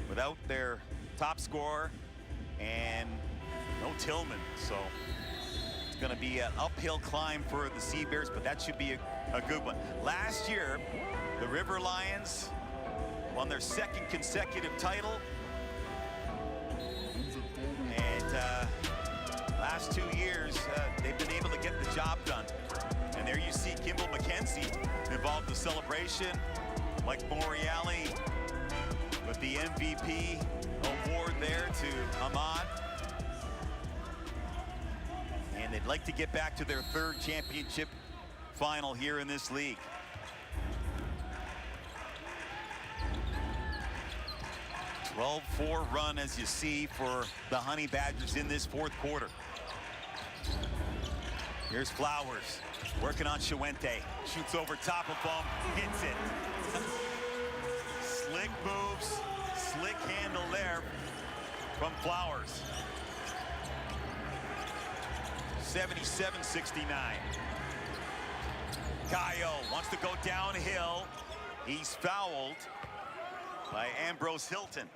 without their top scorer, and no Tillman. So it's going to be an uphill climb for the Sea Bears, but that should be a good one. Last year, the River Lions won their second consecutive title. And last 2 years, they've been able to get the job done. And there you see Kimball McKenzie involved in the celebration. Mike Moriali with the MVP award there to Ahmad. And they'd like to get back to their third championship final here in this league. A 12-4 run, as you see, for the Honey Badgers in this fourth quarter. Here's Flowers working on Chuente. Shoots over top of him, hits it. Slick moves, slick handle there from Flowers. 77-69. Kayo wants to go downhill. He's fouled by Ambrose Hilton.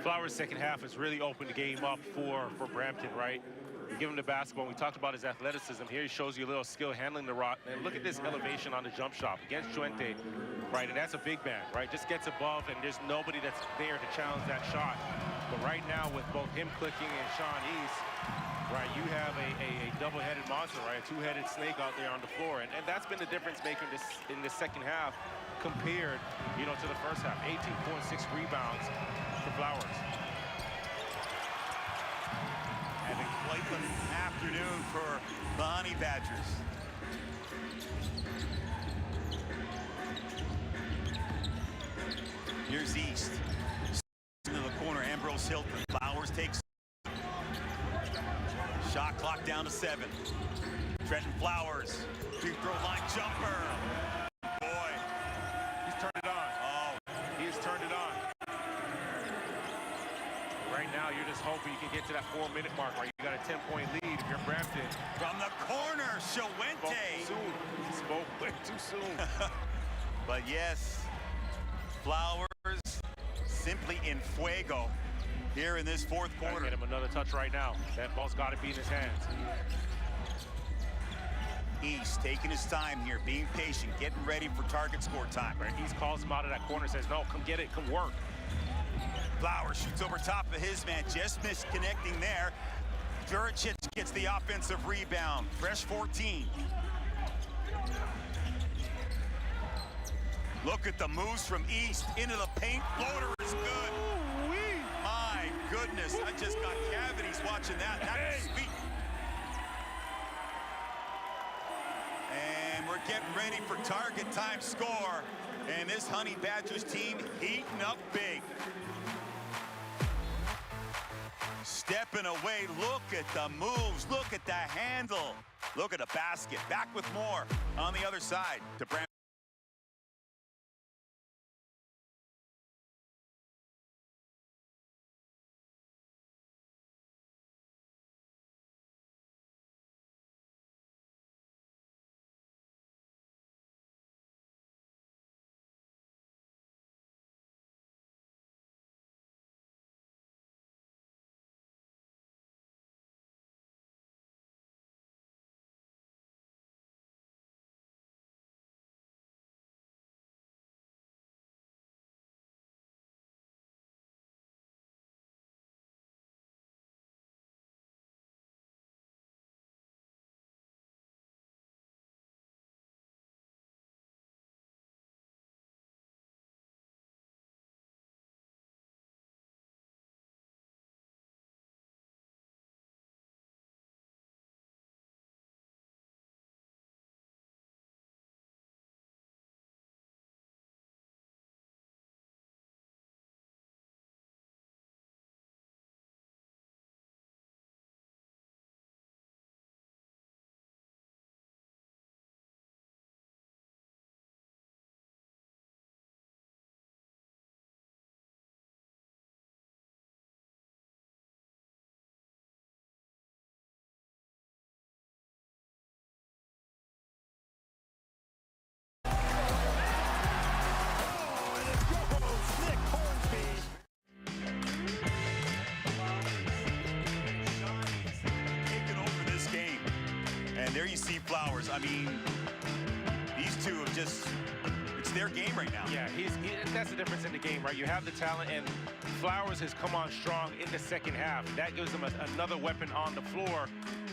Flowers' second half has really opened the game up for Brampton, right? You give him the basketball. We talked about his athleticism. Here he shows you a little skill handling the rock. And look at this elevation on the jump shot against Chuente, right? And that's a big man, right? Just gets above, and there's nobody that's there to challenge that shot. But right now, with both him clicking and Sean East, right, you have a double-headed monster, right? A two-headed snake out there on the floor. And that's been the difference maker in the second half compared, you know, to the first half. 18.6 rebounds for Flowers. of an afternoon for the Honey Badgers. Here's East. Into the corner, Ambrose Hilton. Flowers takes. Shot clock down to 7. Trenton Flowers. Free throw line jumper. Boy. He's turned it on. Oh. He has turned it on. Right now, you're just hoping you can get to that 4-minute mark, right? You got a 10-point lead if you're Brampton. From the corner, Shawente. Spoke way too soon. But yes, Flowers simply in fuego here in this fourth quarter. Get him another touch right now. That ball's got to be in his hands. East taking his time here, being patient, getting ready for target score time. Right, East calls him out of that corner, says, no, come get it, come work. Flowers shoots over top of his man, just missed connecting there. Juricic gets the offensive rebound. Fresh 14. Look at the moves from East into the paint. Floater is good. My goodness, I just got cavities watching that. That was sweet. And we're getting ready for target time score. And this Honey Badgers team heating up big. Stepping away, look at the moves, look at the handle. Look at the basket, back with more on the other side to Brampton. There you see Flowers. I mean, these two have just, it's their game right now. Yeah, that's the difference in the game, right? You have the talent, and Flowers has come on strong in the second half. That gives them another weapon on the floor.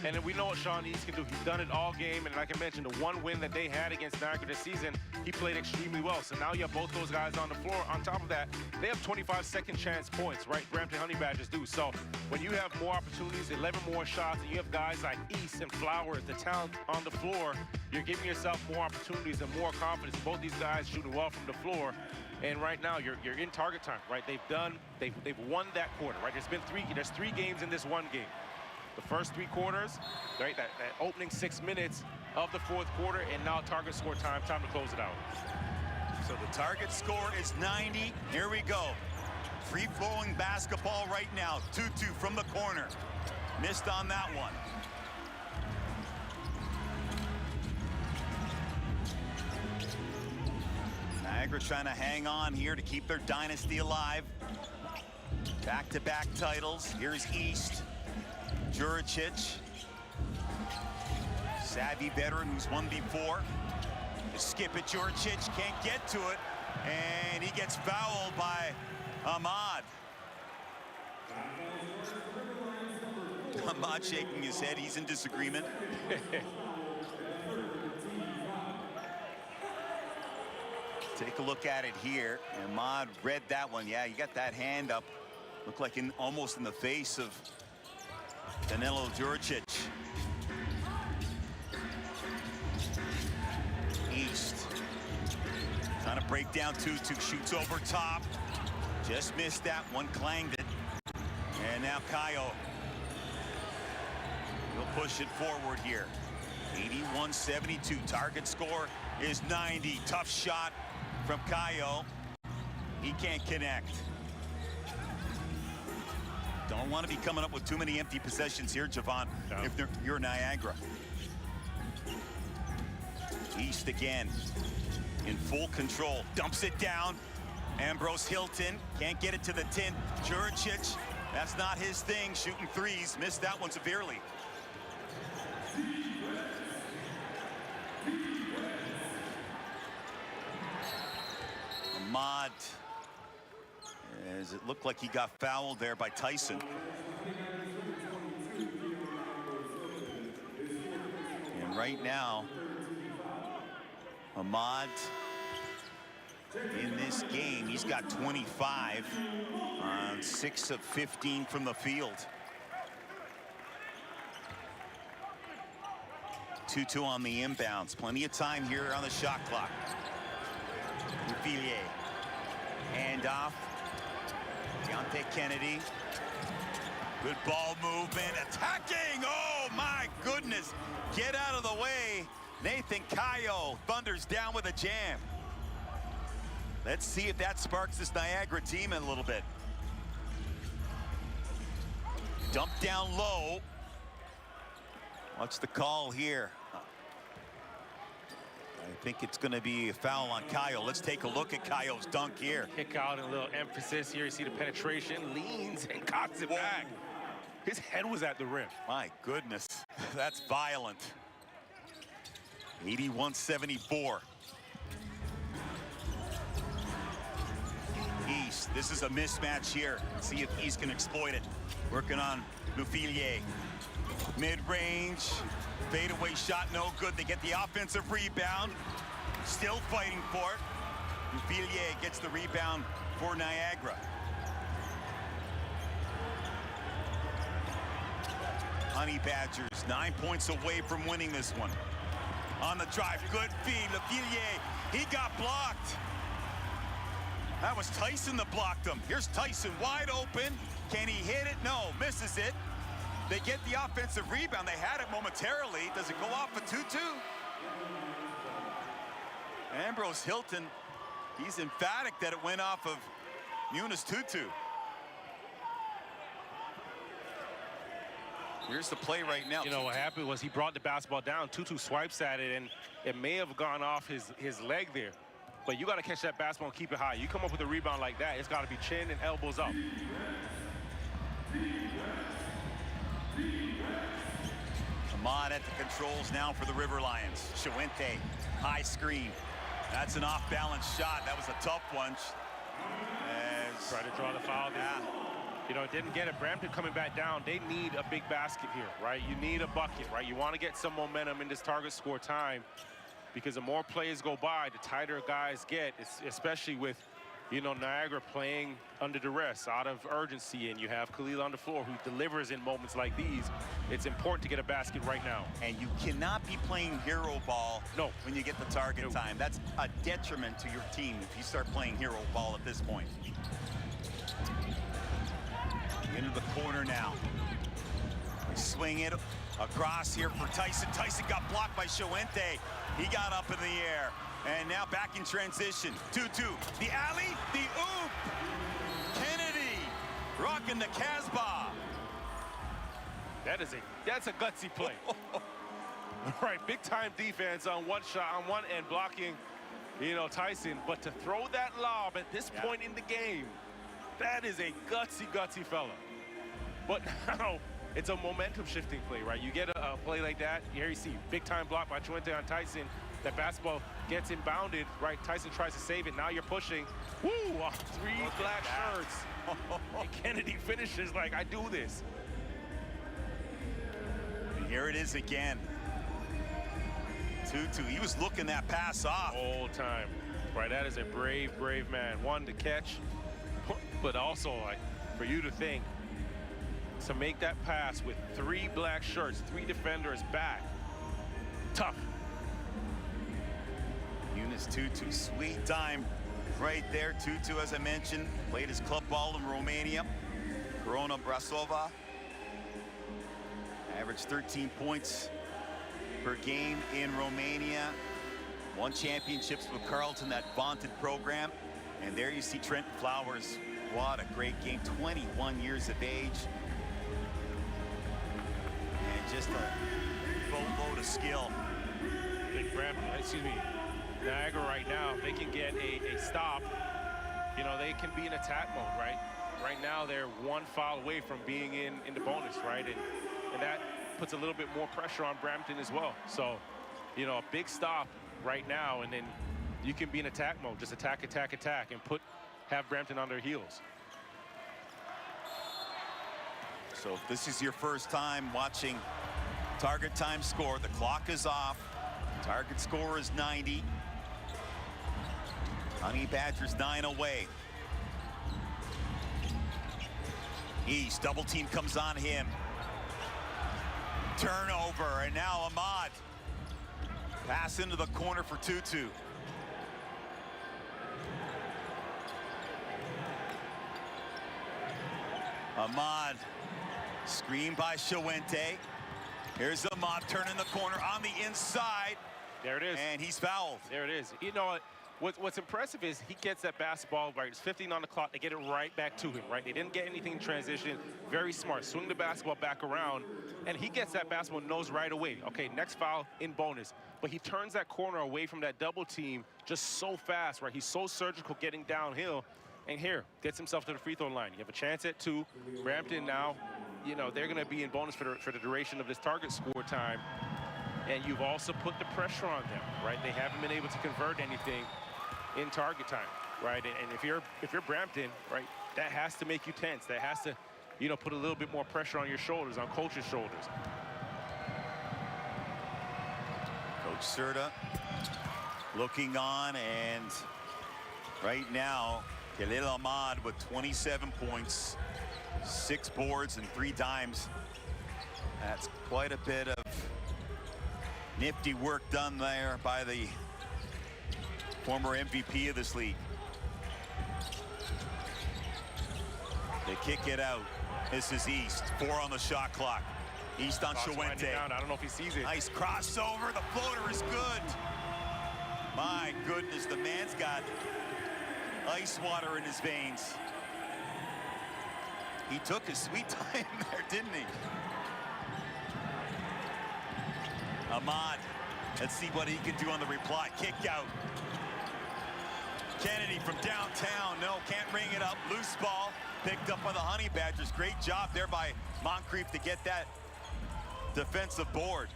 And then we know what Sean East can do. He's done it all game, and like I mentioned, the one win that they had against Niagara this season, he played extremely well. So now you have both those guys on the floor. On top of that, they have 25 second chance points, right? Brampton Honey Badgers do. So when you have more opportunities, 11 more shots, and you have guys like East and Flowers, the talent on the floor, you're giving yourself more opportunities and more confidence. Both these guys shooting well from the floor. And right now, you're in target time, right? They've won that quarter, right? There's three games in this one game. The first 3 quarters, right? That opening 6 minutes of the fourth quarter, and now target score time to close it out. So the target score is 90. Here we go. Free-flowing basketball right now. 2-2 from the corner. Missed on that one. Niagara trying to hang on here to keep their dynasty alive. Back-to-back titles. Here's East. Juricic. Savvy veteran who's won before. Skip it, Juricic can't get to it. And he gets fouled by Ahmad. Ahmad shaking his head. He's in disagreement. Take a look at it here. Ahmad read that one. Yeah, you got that hand up. Looked like almost in the face of Danilo Juricic. East. Trying to break down 2-2. Shoots over top. Just missed that one. Clanged it. And now Kayo. He'll push it forward here. 81-72. Target score is 90. Tough shot from Kayo. He can't connect. Don't want to be coming up with too many empty possessions here, Javon, if you're Niagara. East again in full control. Dumps it down. Ambrose Hilton can't get it to the tin. Juricic, that's not his thing. Shooting threes. Missed that one severely. Ahmad, as it looked like he got fouled there by Tyson. And right now, Ahmad in this game, he's got 25 on 6 of 15 from the field. 2-2 on the inbounds. Plenty of time here on the shot clock. Villiers. Handoff. Deontay Kennedy. Good ball movement. Attacking! Oh my goodness! Get out of the way. Nathan Kayo thunders down with a jam. Let's see if that sparks this Niagara team in a little bit. Dump down low. What's the call here? I think it's going to be a foul on Kayo. Let's take a look at Kayo's dunk here. Kick out and a little emphasis here. You see the penetration, leans and cocks it back. His head was at the rim. My goodness, that's violent. 81-74. East, this is a mismatch here. See if East can exploit it. Working on Lufilier. Mid-range, fadeaway shot, no good. They get the offensive rebound. Still fighting for it. Lufilier gets the rebound for Niagara. Honey Badgers 9 points away from winning this one. On the drive, good feed. Lufilier, he got blocked. That was Tyson that blocked him. Here's Tyson wide open. Can he hit it? No, misses it. They get the offensive rebound. They had it momentarily. Does it go off a 2-2? Ambrose Hilton, he's emphatic that it went off of Munis Tutu. Here's the play right now. You know, what happened was he brought the basketball down. Tutu swipes at it, and it may have gone off his leg there. But you got to catch that basketball and keep it high. You come up with a rebound like that, it's got to be chin and elbows up. Ahmad at the controls now for the River Lions. Shawente, high screen. That's an off-balance shot. That was a tough one. Try to draw the foul there. Yeah. You know, didn't get it. Brampton coming back down. They need a big basket here, right? You need a bucket, right? You want to get some momentum in this target score time, because the more plays go by, the tighter guys get, especially with, you know, Niagara playing under duress, out of urgency, and you have Khalil on the floor who delivers in moments like these. It's important to get a basket right now. And you cannot be playing hero ball when you get the target time. That's a detriment to your team if you start playing hero ball at this point. Into the corner now. They swing it across here for Tyson. Tyson got blocked by Shawente. He got up in the air. And now back in transition. 2-2. The alley, the oop. Kennedy rocking the Casbah. That's a gutsy play. All right, big time defense on one shot, on one end, blocking, you know, Tyson. But to throw that lob at this point in the game, that is a gutsy fella. But now it's a momentum shifting play, right? You get a play like that, here you see big time block by Chuente on Tyson. That basketball gets inbounded, right? Tyson tries to save it. Now you're pushing. Woo! 3 black shirts. And Kennedy finishes like, I do this. And here it is again. 2-2. He was looking that pass off. All time. Right, that is a brave man. One to catch, but also like for you to think to make that pass with 3 black shirts, 3 defenders back. Tough. Eunice Tutu, sweet time right there. Tutu, as I mentioned, played his club ball in Romania. Corona Brasova. Averaged 13 points per game in Romania. Won championships with Carleton, that vaunted program. And there you see Trenton Flowers. What a great game, 21 years of age. And just a boatload of skill. Big Brampton, Niagara right now, they can get a stop. You know, they can be in attack mode, right? Right now, they're 1 foul away from being in the bonus, right? And that puts a little bit more pressure on Brampton as well. So, you know, a big stop right now, and then you can be in attack mode. Just attack, attack, attack, and have Brampton on their heels. So if this is your first time watching target time score, the clock is off. Target score is 90. Honey Badgers 9 away. East, double team comes on him. Turnover, and now Ahmad. Pass into the corner for Tutu. Ahmad, screen by Shawente. Here's Ahmad turning the corner on the inside. There it is. And he's fouled. There it is. You know what's impressive is he gets that basketball right. It's 15 on the clock. They get it right back to him, right? They didn't get anything in transition. Very smart. Swing the basketball back around, and he gets that basketball, knows right away. Okay, next foul in bonus. But he turns that corner away from that double team just so fast, right? He's so surgical getting downhill. And here, gets himself to the free throw line. You have a chance at 2. Brampton now, you know, they're going to be in bonus for the duration of this target score time. And you've also put the pressure on them, right? They haven't been able to convert anything in target time, right? And if you're Brampton, right, that has to make you tense. That has to, you know, put a little bit more pressure on your shoulders, on coach's shoulders. Coach Serta looking on, and right now, Khalil Ahmad with 27 points, 6 boards, and 3 dimes. That's quite a bit of nifty work done there by the former MVP of this league. They kick it out. This is East. 4 on the shot clock. East on Shawente. I don't know if he sees it. Nice crossover. The floater is good. My goodness, the man's got ice water in his veins. He took his sweet time there, didn't he? Ahmad, let's see what he can do on the reply. Kick out. Kennedy from downtown. No, can't ring it up. Loose ball picked up by the Honey Badgers. Great job there by Moncrief to get that defensive board.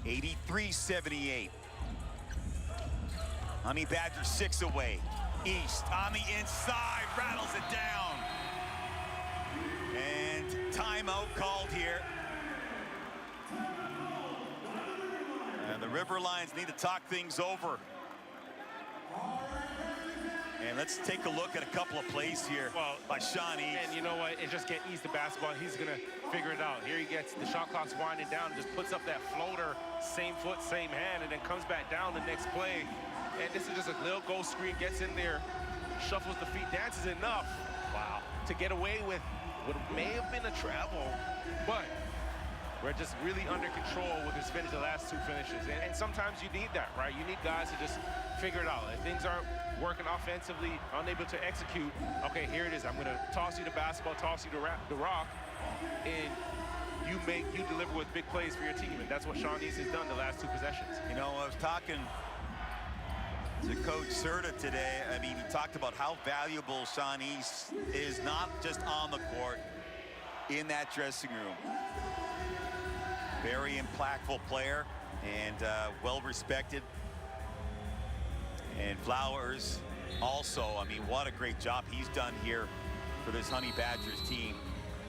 83-78. Honey Badgers 6 away. East on the inside, rattles it down. And timeout called here. And the River Lions need to talk things over. And let's take a look at a couple of plays here by Sean East. And you know what? It's just get East the basketball. He's going to figure it out. Here he gets the shot clock's winding down, just puts up that floater, same foot, same hand, and then comes back down the next play. And this is just a little go screen, gets in there, shuffles the feet, dances enough, to get away with what may have been a travel, but we're just really under control with his finish, the last 2 finishes. And sometimes you need that, right? You need guys to just figure it out. If things aren't working offensively, unable to execute, okay, here it is. I'm gonna toss you the basketball, toss you the rock, and you deliver with big plays for your team. And that's what Sean East has done the last 2 possessions. You know, I was talking to Coach Serta today. I mean, he talked about how valuable Sean East is, not just on the court, in that dressing room. Very impactful player and well respected. And Flowers also, I mean, what a great job he's done here for this Honey Badgers team.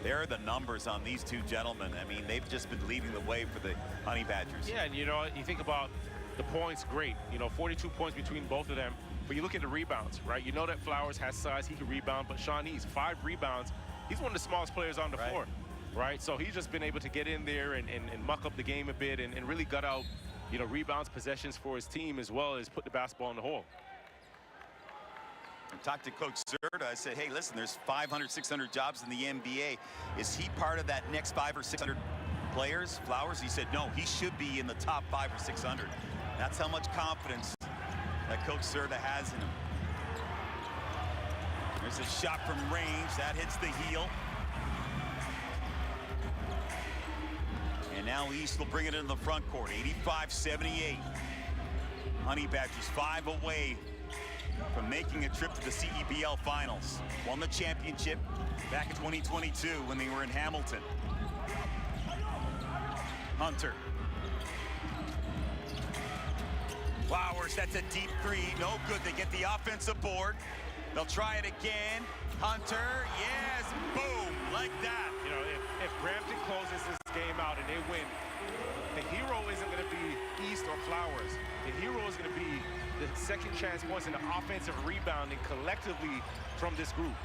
There are the numbers on these 2 gentlemen. I mean, they've just been leading the way for the Honey Badgers. Yeah, and you know, you think about the points, great. You know, 42 points between both of them. But you look at the rebounds, right? You know that Flowers has size, he can rebound, but Sean East, 5 rebounds he's one of the smallest players on the floor, right? So he's just been able to get in there and muck up the game a bit and really gut out, you know, rebounds, possessions for his team, as well as put the basketball in the hole. I talked to Coach Serta. I said, hey, listen, there's 500, 600 jobs in the NBA. Is he part of that next 500 or 600 players, Flowers? He said, no, he should be in the top 500 or 600. That's how much confidence that Coach Serta has in him. There's a shot from range. That hits the heel. And now East will bring it into the front court. 85-78. Honey Badgers 5 away from making a trip to the CEBL Finals. Won the championship back in 2022 when they were in Hamilton. Hunter. Flowers, that's a deep three. No good. They get the offensive board. They'll try it again. Hunter, yes, boom, like that. You know, if Brampton closes this game out and they win, the hero isn't going to be East or Flowers. The hero is going to be the second chance points and the offensive rebounding collectively from this group.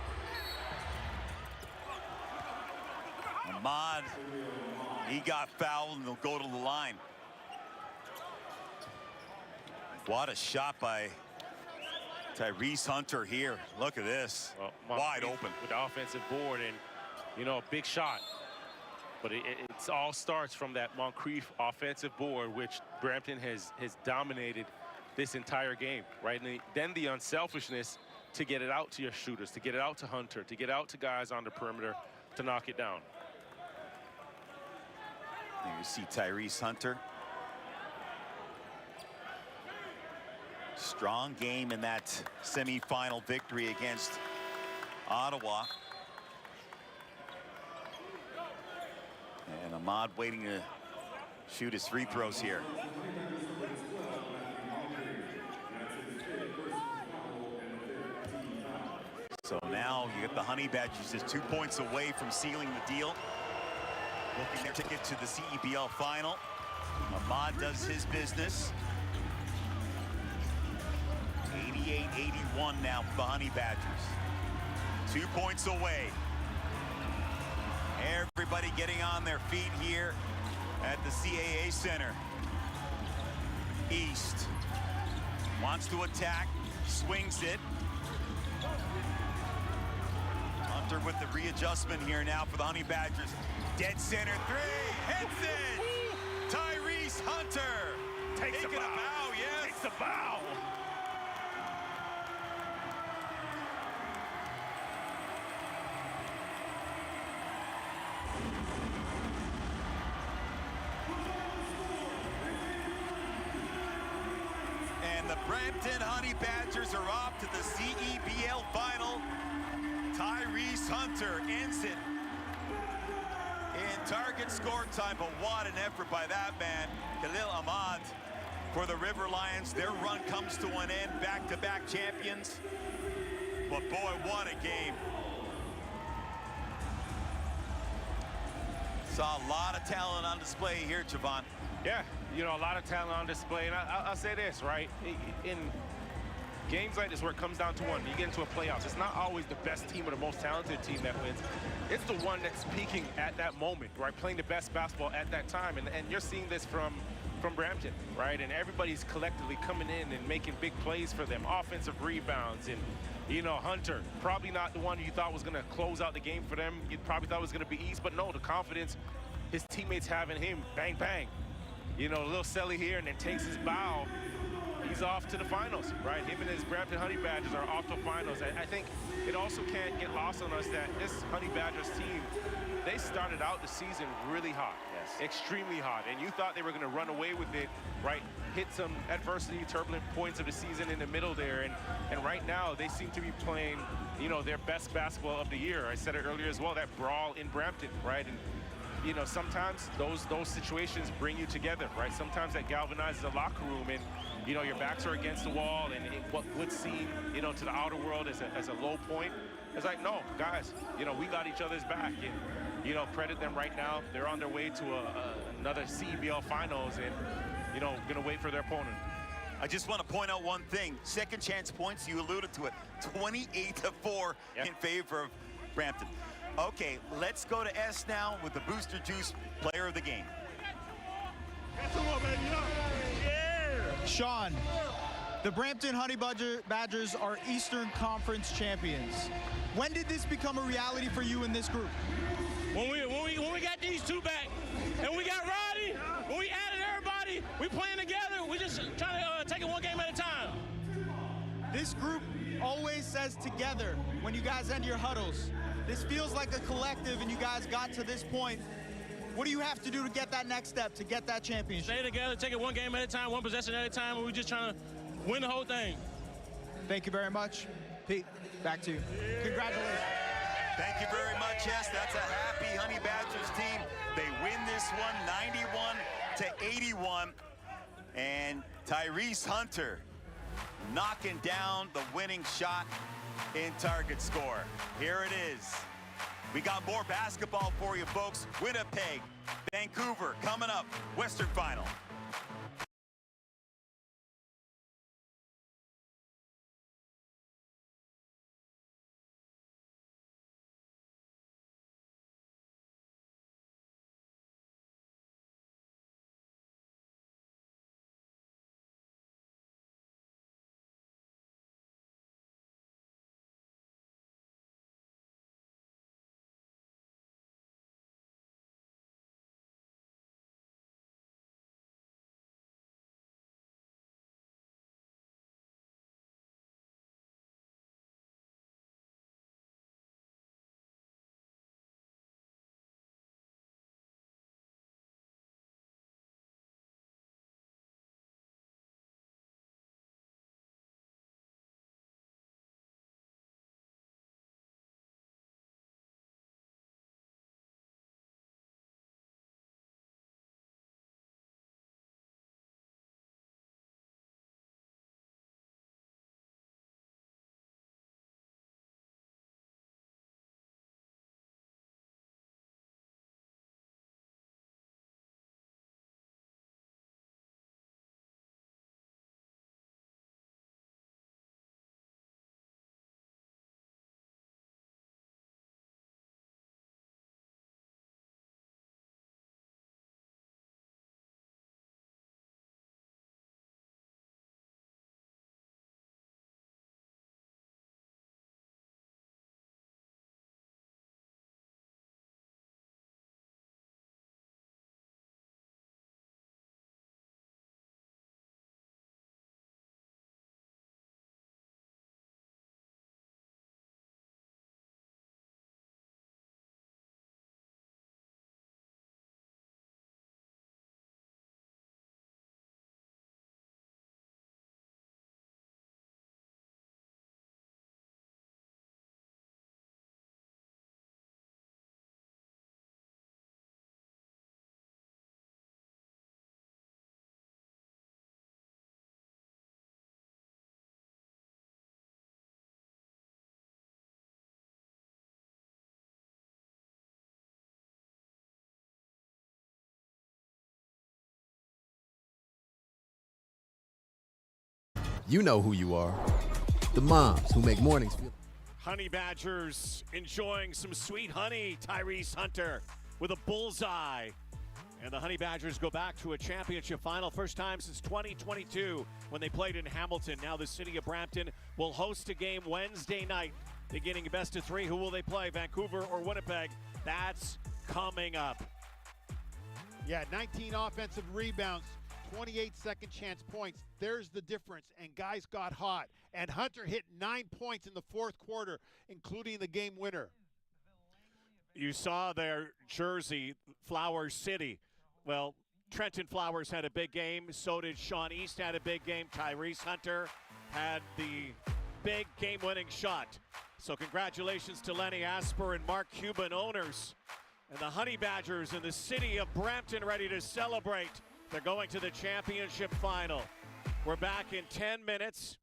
Ahmad, he got fouled and they'll go to the line. What a shot by Tyrese Hunter here. Look at this. Well, wide open. With the offensive board and, you know, a big shot. But it all starts from that Moncrief offensive board, which Brampton has dominated this entire game, right? And then the unselfishness to get it out to your shooters, to get it out to Hunter, to get out to guys on the perimeter to knock it down. There you see Tyrese Hunter. Strong game in that semifinal victory against Ottawa. And Ahmad waiting to shoot his free throws here. So now you get the Honey Badgers just 2 points away from sealing the deal. Booking their ticket to the CEBL final. Ahmad does his business. 88-81 now for the Honey Badgers. 2 points away. Everybody getting on their feet here at the CAA Center. East wants to attack, swings it. Hunter with the readjustment here now for the Honey Badgers. Dead center three, hits it! Tyrese Hunter Takes a bow, yes. Takes a bow. And the Brampton Honey Badgers are off to the CEBL final. Tyrese Hunter ends it in target score time, but what an effort by that man, Khalil Ahmad, for the River Lions. Their run comes to an end, back-to-back champions. But boy, what a game. Saw a lot of talent on display here, Javon. Yeah, you know, a lot of talent on display. And I'll say this, right? In games like this where it comes down to one, you get into a playoffs, it's not always the best team or the most talented team that wins. It's the one that's peaking at that moment, right? Playing the best basketball at that time. And you're seeing this from Brampton, right? And everybody's collectively coming in and making big plays for them. Offensive rebounds and, you know, Hunter, probably not the one you thought was going to close out the game for them. You probably thought it was going to be East, but no, the confidence his teammates have in him, bang, bang. You know, a little Selly here and then takes his bow. He's off to the finals, right? Him and his Brampton Honey Badgers are off to finals. I think it also can't get lost on us that this Honey Badgers team, they started out the season really hot. Yes. Extremely hot. And you thought they were going to run away with it, right? Hit some adversity, turbulent points of the season in the middle there. And right now, they seem to be playing, you know, their best basketball of the year. I said it earlier as well, that brawl in Brampton, right? And you know, sometimes those situations bring you together, right? Sometimes that galvanizes a locker room and, you know, your backs are against the wall and what would seem, you know, to the outer world as a low point. It's like, no, guys, you know, we got each other's back and, you know, credit them right now. They're on their way to another CEBL finals and, you know, gonna wait for their opponent. I just want to point out one thing. Second chance points, you alluded to it. 28-4 in favor of Brampton. Okay, let's go to S now with the Booster Juice Player of the Game. Sean, the Brampton Honey Badgers are Eastern Conference champions. When did this become a reality for you in this group? When we got these two back, and we got Roddy, when we added everybody, we playing together. We just trying to take it one game at a time. This group always says together when you guys end your huddles. This feels like a collective, and you guys got to this point. What do you have to do to get that next step, to get that championship? Stay together, take it one game at a time, one possession at a time, and we're just trying to win the whole thing. Thank you very much. Pete, back to you. Congratulations. Thank you very much. Yes, that's a happy Honey Badgers team. They win this one 91-81. And Tyrese Hunter knocking down the winning shot in target score. Here it is. We got more basketball for you, folks. Winnipeg, Vancouver coming up. Western Final. You know who you are. The moms who make mornings feel. Honey Badgers enjoying some sweet honey. Tyrese Hunter with a bullseye. And the Honey Badgers go back to a championship final. First time since 2022 when they played in Hamilton. Now the city of Brampton will host a game Wednesday night. Beginning best of three. Who will they play? Vancouver or Winnipeg? That's coming up. Yeah, 19 offensive rebounds, 28 second chance points. There's the difference, and guys got hot. And Hunter hit 9 points in the fourth quarter, including the game winner. You saw their jersey, Flower City. Well, Trenton Flowers had a big game. So did Sean East, had a big game. Tyrese Hunter had the big game-winning shot. So congratulations to Lenny Asper and Mark Cuban, owners. And the Honey Badgers in the city of Brampton ready to celebrate. They're going to the championship final. We're back in 10 minutes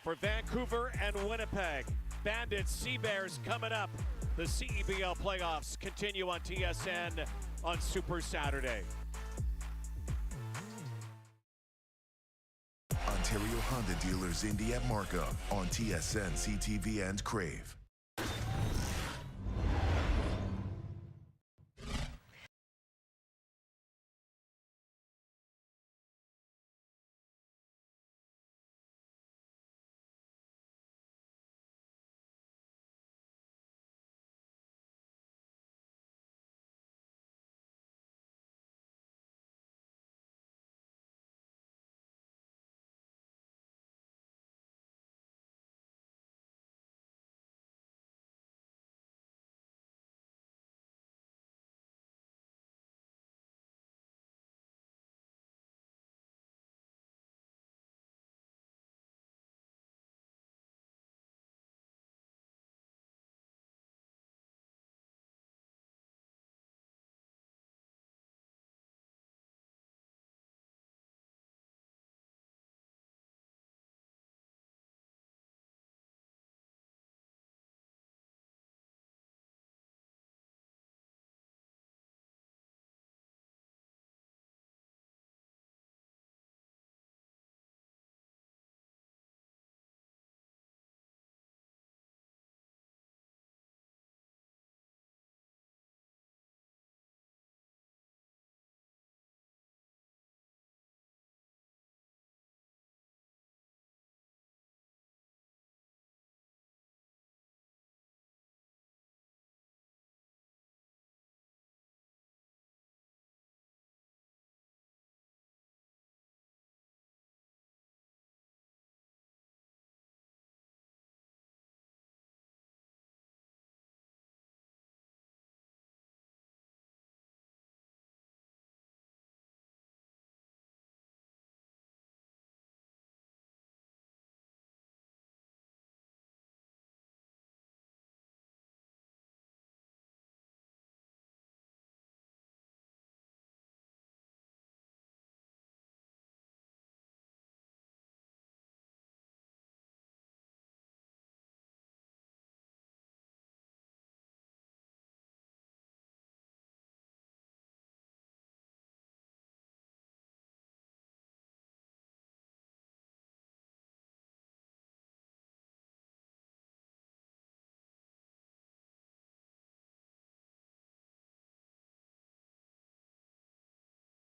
for Vancouver and Winnipeg. Bandits, Sea Bears coming up. The CEBL playoffs continue on TSN on Super Saturday. Ontario Honda dealers Indy at Markham on TSN, CTV, and Crave.